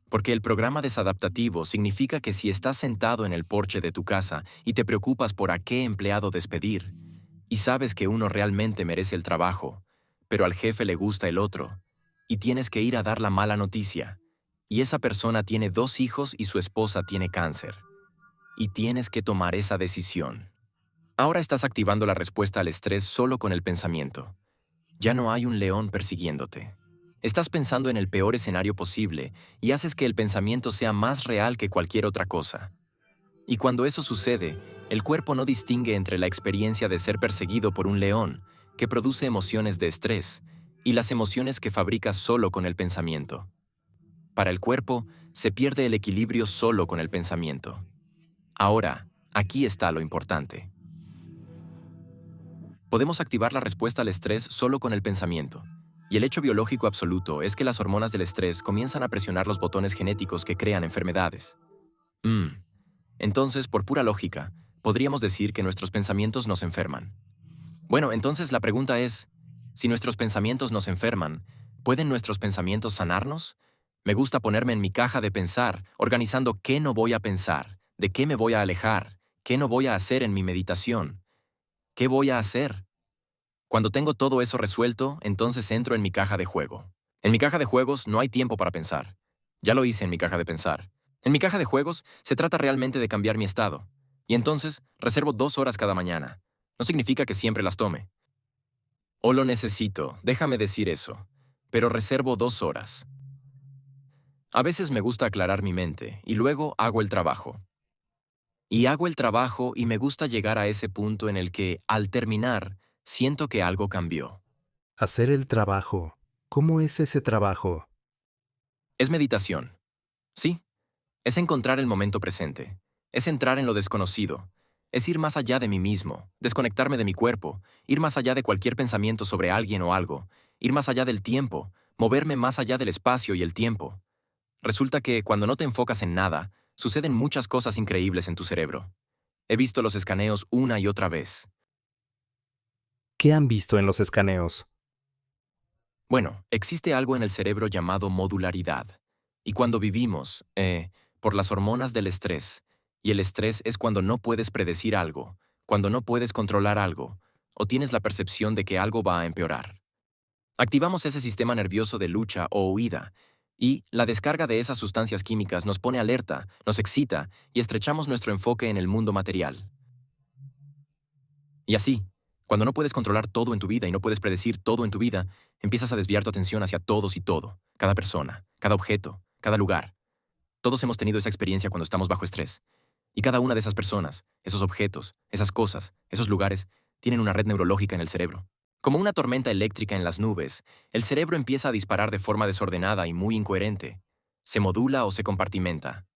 Porque el programa desadaptativo significa que si estás sentado en el porche de tu casa y te preocupas por a qué empleado despedir, y sabes que uno realmente merece el trabajo, pero al jefe le gusta el otro, y tienes que ir a dar la mala noticia, y esa persona tiene 2 hijos y su esposa tiene cáncer, y tienes que tomar esa decisión. Ahora estás activando la respuesta al estrés solo con el pensamiento. Ya no hay un león persiguiéndote. Estás pensando en el peor escenario posible y haces que el pensamiento sea más real que cualquier otra cosa. Y cuando eso sucede, el cuerpo no distingue entre la experiencia de ser perseguido por un león, que produce emociones de estrés, y las emociones que fabricas solo con el pensamiento. Para el cuerpo, se pierde el equilibrio solo con el pensamiento. Ahora, aquí está lo importante. Podemos activar la respuesta al estrés solo con el pensamiento. Y el hecho biológico absoluto es que las hormonas del estrés comienzan a presionar los botones genéticos que crean enfermedades. Entonces, por pura lógica, podríamos decir que nuestros pensamientos nos enferman. Bueno, entonces la pregunta es, si nuestros pensamientos nos enferman, ¿pueden nuestros pensamientos sanarnos? Me gusta ponerme en mi caja de pensar, organizando qué no voy a pensar, de qué me voy a alejar, qué no voy a hacer en mi meditación, qué voy a hacer. Cuando tengo todo eso resuelto, entonces entro en mi caja de juego. En mi caja de juegos no hay tiempo para pensar. Ya lo hice en mi caja de pensar. En mi caja de juegos se trata realmente de cambiar mi estado. Y entonces reservo 2 horas cada mañana. No significa que siempre las tome. O lo necesito, déjame decir eso. Pero reservo 2 horas. A veces me gusta aclarar mi mente y luego hago el trabajo. Y hago el trabajo y me gusta llegar a ese punto en el que, al terminar, siento que algo cambió. Hacer el trabajo. ¿Cómo es ese trabajo? Es meditación. Sí, es encontrar el momento presente. Es entrar en lo desconocido. Es ir más allá de mí mismo, desconectarme de mi cuerpo, ir más allá de cualquier pensamiento sobre alguien o algo, ir más allá del tiempo, moverme más allá del espacio y el tiempo. Resulta que, cuando no te enfocas en nada, suceden muchas cosas increíbles en tu cerebro. He visto los escaneos una y otra vez. ¿Qué han visto en los escaneos? Bueno, existe algo en el cerebro llamado modularidad. Y cuando vivimos, por las hormonas del estrés, y el estrés es cuando no puedes predecir algo, cuando no puedes controlar algo, o tienes la percepción de que algo va a empeorar. Activamos ese sistema nervioso de lucha o huida, y la descarga de esas sustancias químicas nos pone alerta, nos excita y estrechamos nuestro enfoque en el mundo material. Y así, cuando no puedes controlar todo en tu vida y no puedes predecir todo en tu vida, empiezas a desviar tu atención hacia todos y todo, cada persona, cada objeto, cada lugar. Todos hemos tenido esa experiencia cuando estamos bajo estrés. Y cada una de esas personas, esos objetos, esas cosas, esos lugares, tienen una red neurológica en el cerebro. Como una tormenta eléctrica en las nubes, el cerebro empieza a disparar de forma desordenada y muy incoherente. Se modula o se compartimenta.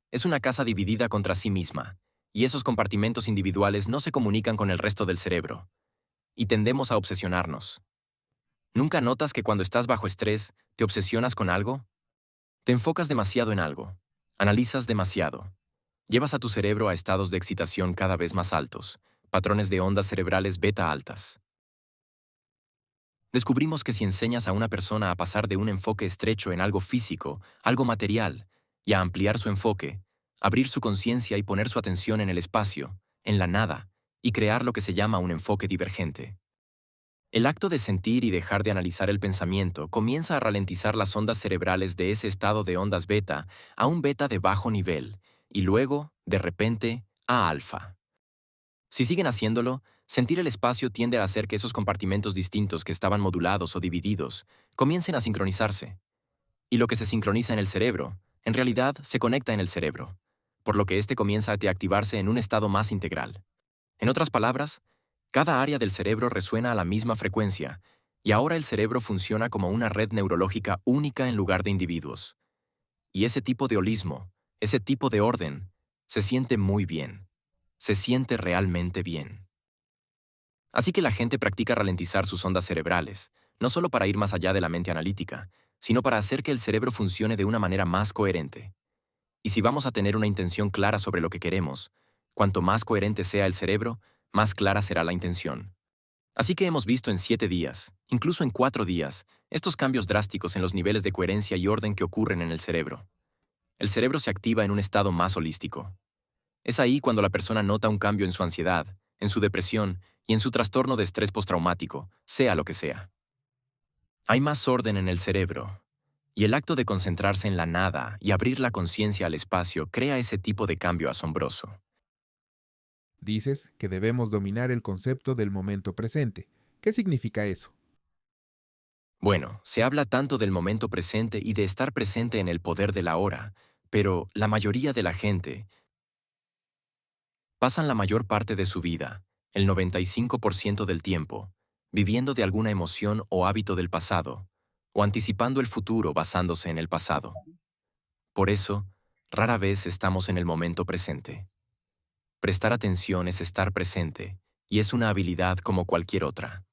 Es una casa dividida contra sí misma, y esos compartimentos individuales no se comunican con el resto del cerebro. Y tendemos a obsesionarnos. ¿Nunca notas que cuando estás bajo estrés, te obsesionas con algo? Te enfocas demasiado en algo. Analizas demasiado. Llevas a tu cerebro a estados de excitación cada vez más altos, patrones de ondas cerebrales beta altas. Descubrimos que si enseñas a una persona a pasar de un enfoque estrecho en algo físico, algo material, y a ampliar su enfoque, abrir su conciencia y poner su atención en el espacio, en la nada, y crear lo que se llama un enfoque divergente. El acto de sentir y dejar de analizar el pensamiento comienza a ralentizar las ondas cerebrales de ese estado de ondas beta a un beta de bajo nivel, y luego, de repente, a alfa. Si siguen haciéndolo, sentir el espacio tiende a hacer que esos compartimentos distintos que estaban modulados o divididos comiencen a sincronizarse. Y lo que se sincroniza en el cerebro, en realidad se conecta en el cerebro, por lo que éste comienza a activarse en un estado más integral. En otras palabras, cada área del cerebro resuena a la misma frecuencia, y ahora el cerebro funciona como una red neurológica única en lugar de individuos. Y ese tipo de holismo, ese tipo de orden, se siente muy bien. Se siente realmente bien. Así que la gente practica ralentizar sus ondas cerebrales, no solo para ir más allá de la mente analítica, sino para hacer que el cerebro funcione de una manera más coherente. Y si vamos a tener una intención clara sobre lo que queremos, cuanto más coherente sea el cerebro, más clara será la intención. Así que hemos visto en 7 días, incluso en 4 días, estos cambios drásticos en los niveles de coherencia y orden que ocurren en el cerebro. El cerebro se activa en un estado más holístico. Es ahí cuando la persona nota un cambio en su ansiedad, en su depresión y en su trastorno de estrés postraumático, sea lo que sea. Hay más orden en el cerebro, y el acto de concentrarse en la nada y abrir la conciencia al espacio crea ese tipo de cambio asombroso. Dices que debemos dominar el concepto del momento presente. ¿Qué significa eso? Bueno, se habla tanto del momento presente y de estar presente en el poder de la hora, pero la mayoría de la gente pasan la mayor parte de su vida, el 95% del tiempo, viviendo de alguna emoción o hábito del pasado, o anticipando el futuro basándose en el pasado. Por eso, rara vez estamos en el momento presente. Prestar atención es estar presente, y es una habilidad como cualquier otra.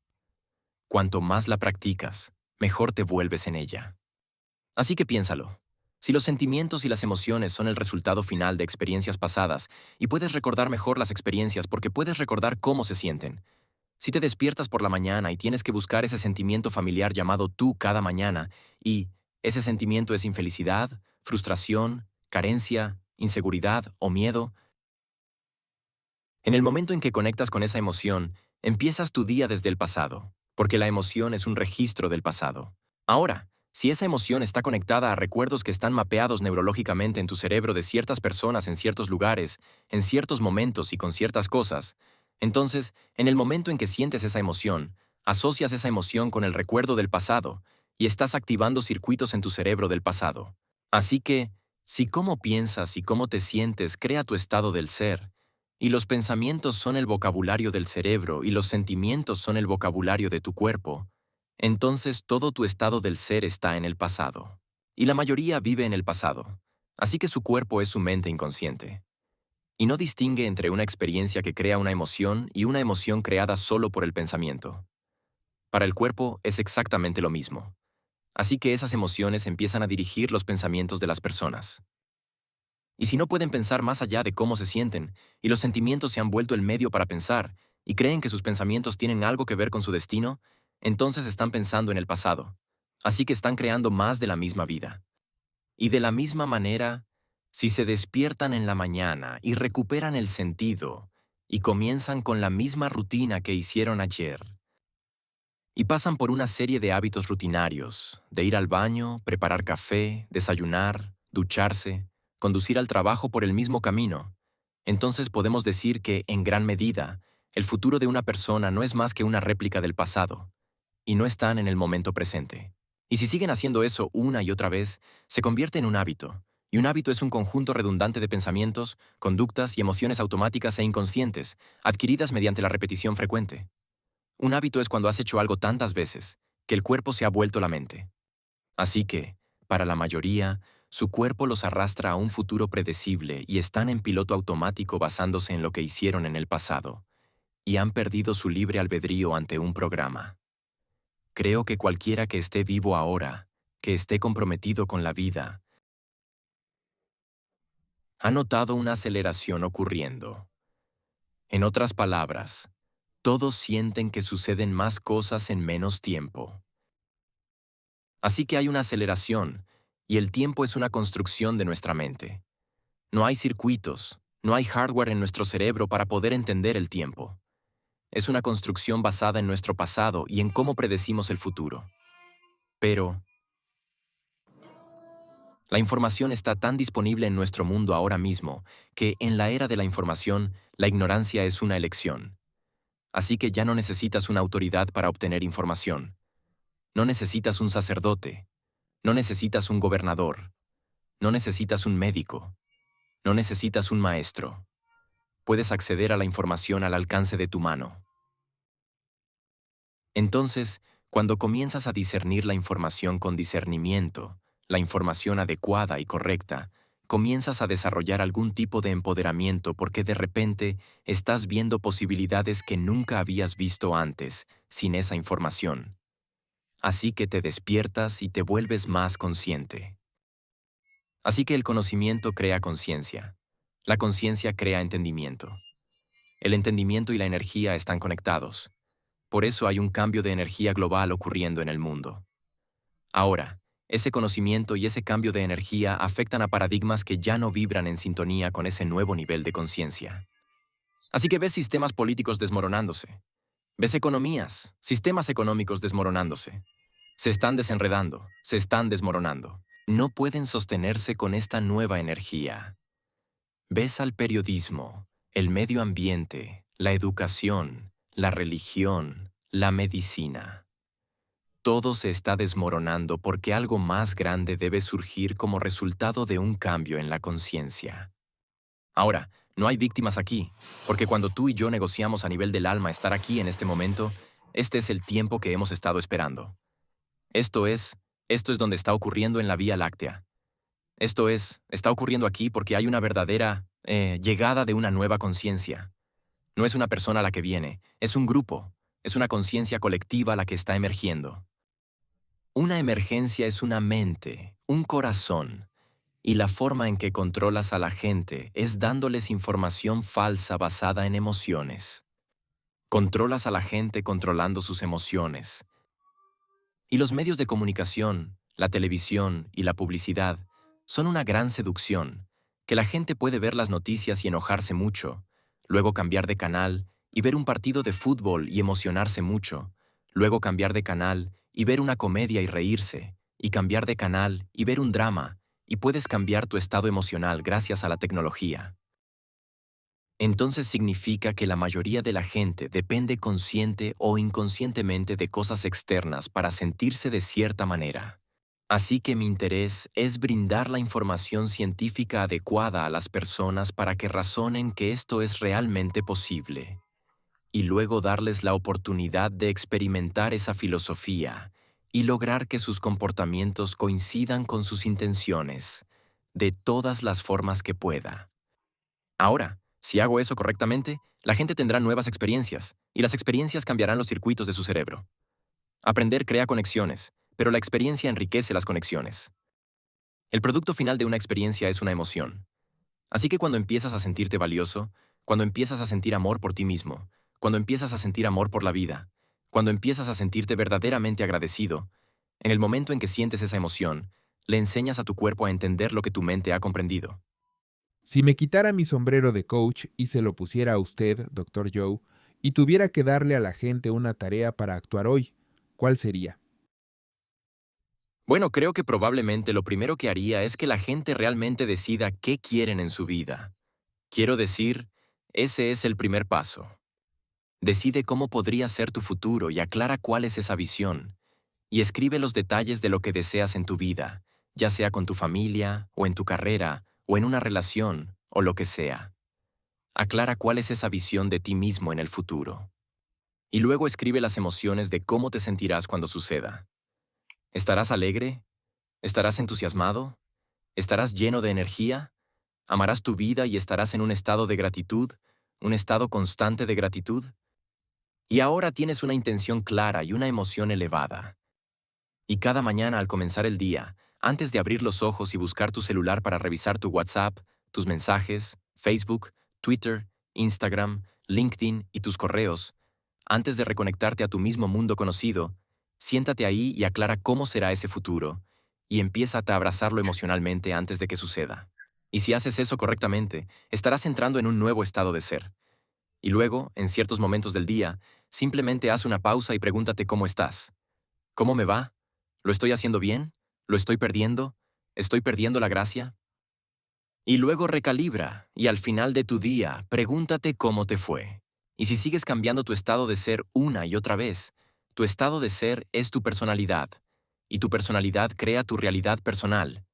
Cuanto más la practicas, mejor te vuelves en ella. Así que piénsalo. Si los sentimientos y las emociones son el resultado final de experiencias pasadas, y puedes recordar mejor las experiencias porque puedes recordar cómo se sienten. Si te despiertas por la mañana y tienes que buscar ese sentimiento familiar llamado tú cada mañana, y ese sentimiento es infelicidad, frustración, carencia, inseguridad o miedo, en el momento en que conectas con esa emoción, empiezas tu día desde el pasado, porque la emoción es un registro del pasado. Ahora, si esa emoción está conectada a recuerdos que están mapeados neurológicamente en tu cerebro de ciertas personas en ciertos lugares, en ciertos momentos y con ciertas cosas, entonces, en el momento en que sientes esa emoción, asocias esa emoción con el recuerdo del pasado y estás activando circuitos en tu cerebro del pasado. Así que, si cómo piensas y cómo te sientes crea tu estado del ser, y los pensamientos son el vocabulario del cerebro y los sentimientos son el vocabulario de tu cuerpo, entonces todo tu estado del ser está en el pasado. Y la mayoría vive en el pasado, así que su cuerpo es su mente inconsciente. Y no distingue entre una experiencia que crea una emoción y una emoción creada solo por el pensamiento. Para el cuerpo es exactamente lo mismo. Así que esas emociones empiezan a dirigir los pensamientos de las personas. Y si no pueden pensar más allá de cómo se sienten, y los sentimientos se han vuelto el medio para pensar, y creen que sus pensamientos tienen algo que ver con su destino, entonces están pensando en el pasado. Así que están creando más de la misma vida. Y de la misma manera, si se despiertan en la mañana y recuperan el sentido, y comienzan con la misma rutina que hicieron ayer, y pasan por una serie de hábitos rutinarios, de ir al baño, preparar café, desayunar, ducharse, conducir al trabajo por el mismo camino, entonces podemos decir que, en gran medida, el futuro de una persona no es más que una réplica del pasado, y no están en el momento presente. Y si siguen haciendo eso una y otra vez, se convierte en un hábito, y un hábito es un conjunto redundante de pensamientos, conductas y emociones automáticas e inconscientes, adquiridas mediante la repetición frecuente. Un hábito es cuando has hecho algo tantas veces, que el cuerpo se ha vuelto la mente. Así que, para la mayoría, su cuerpo los arrastra a un futuro predecible y están en piloto automático basándose en lo que hicieron en el pasado, y han perdido su libre albedrío ante un programa. Creo que cualquiera que esté vivo ahora, que esté comprometido con la vida, ha notado una aceleración ocurriendo. En otras palabras, todos sienten que suceden más cosas en menos tiempo. Así que hay una aceleración, y el tiempo es una construcción de nuestra mente. No hay circuitos, no hay hardware en nuestro cerebro para poder entender el tiempo. Es una construcción basada en nuestro pasado y en cómo predecimos el futuro. Pero la información está tan disponible en nuestro mundo ahora mismo que, en la era de la información, la ignorancia es una elección. Así que ya no necesitas una autoridad para obtener información. No necesitas un sacerdote. No necesitas un gobernador. No necesitas un médico. No necesitas un maestro. Puedes acceder a la información al alcance de tu mano. Entonces, cuando comienzas a discernir la información con discernimiento, la información adecuada y correcta, comienzas a desarrollar algún tipo de empoderamiento porque de repente estás viendo posibilidades que nunca habías visto antes, sin esa información. Así que te despiertas y te vuelves más consciente. Así que el conocimiento crea conciencia. La conciencia crea entendimiento. El entendimiento y la energía están conectados. Por eso hay un cambio de energía global ocurriendo en el mundo. Ahora, ese conocimiento y ese cambio de energía afectan a paradigmas que ya no vibran en sintonía con ese nuevo nivel de conciencia. Así que ves sistemas políticos desmoronándose. Ves economías, sistemas económicos desmoronándose. Se están desenredando, se están desmoronando. No pueden sostenerse con esta nueva energía. Ves al periodismo, el medio ambiente, la educación, la religión, la medicina. Todo se está desmoronando porque algo más grande debe surgir como resultado de un cambio en la conciencia. Ahora, no hay víctimas aquí, porque cuando tú y yo negociamos a nivel del alma estar aquí en este momento, Este es el tiempo que hemos estado esperando. Esto es donde está ocurriendo en la Vía Láctea. Está ocurriendo aquí porque hay una verdadera llegada de una nueva conciencia. No es una persona la que viene, es un grupo, es una conciencia colectiva la que está emergiendo. Una emergencia es una mente, un corazón, y la forma en que controlas a la gente es dándoles información falsa basada en emociones. Controlas a la gente controlando sus emociones. Y los medios de comunicación, la televisión y la publicidad son una gran seducción, que la gente puede ver las noticias y enojarse mucho, luego cambiar de canal y ver un partido de fútbol y emocionarse mucho, luego cambiar de canal y ver una comedia y reírse, y cambiar de canal y ver un drama, y puedes cambiar tu estado emocional gracias a la tecnología. Entonces significa que la mayoría de la gente depende consciente o inconscientemente de cosas externas para sentirse de cierta manera. Así que mi interés es brindar la información científica adecuada a las personas para que razonen que esto es realmente posible, y luego darles la oportunidad de experimentar esa filosofía y lograr que sus comportamientos coincidan con sus intenciones, de todas las formas que pueda. Ahora, si hago eso correctamente, la gente tendrá nuevas experiencias, y las experiencias cambiarán los circuitos de su cerebro. Aprender crea conexiones, pero la experiencia enriquece las conexiones. El producto final de una experiencia es una emoción. Así que cuando empiezas a sentirte valioso, cuando empiezas a sentir amor por ti mismo, cuando empiezas a sentir amor por la vida, cuando empiezas a sentirte verdaderamente agradecido, en el momento en que sientes esa emoción, le enseñas a tu cuerpo a entender lo que tu mente ha comprendido. Si me quitara mi sombrero de coach y se lo pusiera a usted, Dr. Joe, y tuviera que darle a la gente una tarea para actuar hoy, ¿cuál sería? Bueno, creo que probablemente lo primero que haría es que la gente realmente decida qué quieren en su vida. Quiero decir, ese es el primer paso. Decide cómo podría ser tu futuro y aclara cuál es esa visión. Y escribe los detalles de lo que deseas en tu vida, ya sea con tu familia, o en tu carrera, o en una relación, o lo que sea. Aclara cuál es esa visión de ti mismo en el futuro. Y luego escribe las emociones de cómo te sentirás cuando suceda. ¿Estarás alegre? ¿Estarás entusiasmado? ¿Estarás lleno de energía? ¿Amarás tu vida y estarás en un estado de gratitud, un estado constante de gratitud? Y ahora tienes una intención clara y una emoción elevada. Y cada mañana al comenzar el día, antes de abrir los ojos y buscar tu celular para revisar tu WhatsApp, tus mensajes, Facebook, Twitter, Instagram, LinkedIn y tus correos, antes de reconectarte a tu mismo mundo conocido, siéntate ahí y aclara cómo será ese futuro, y empieza a abrazarlo emocionalmente antes de que suceda. Y si haces eso correctamente, estarás entrando en un nuevo estado de ser. Y luego, en ciertos momentos del día, simplemente haz una pausa y pregúntate cómo estás. ¿Cómo me va? ¿Lo estoy haciendo bien? ¿Lo estoy perdiendo? ¿Estoy perdiendo la gracia? Y luego recalibra, y al final de tu día, pregúntate cómo te fue. Y si sigues cambiando tu estado de ser una y otra vez, tu estado de ser es tu personalidad, y tu personalidad crea tu realidad personal.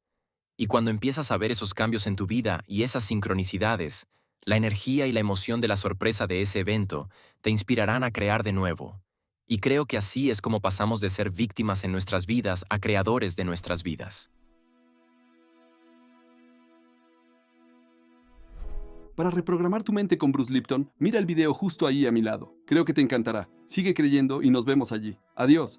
Y cuando empiezas a ver esos cambios en tu vida y esas sincronicidades, la energía y la emoción de la sorpresa de ese evento te inspirarán a crear de nuevo. Y creo que así es como pasamos de ser víctimas en nuestras vidas a creadores de nuestras vidas. Para reprogramar tu mente con Bruce Lipton, mira el video justo ahí a mi lado. Creo que te encantará. Sigue creyendo y nos vemos allí. Adiós.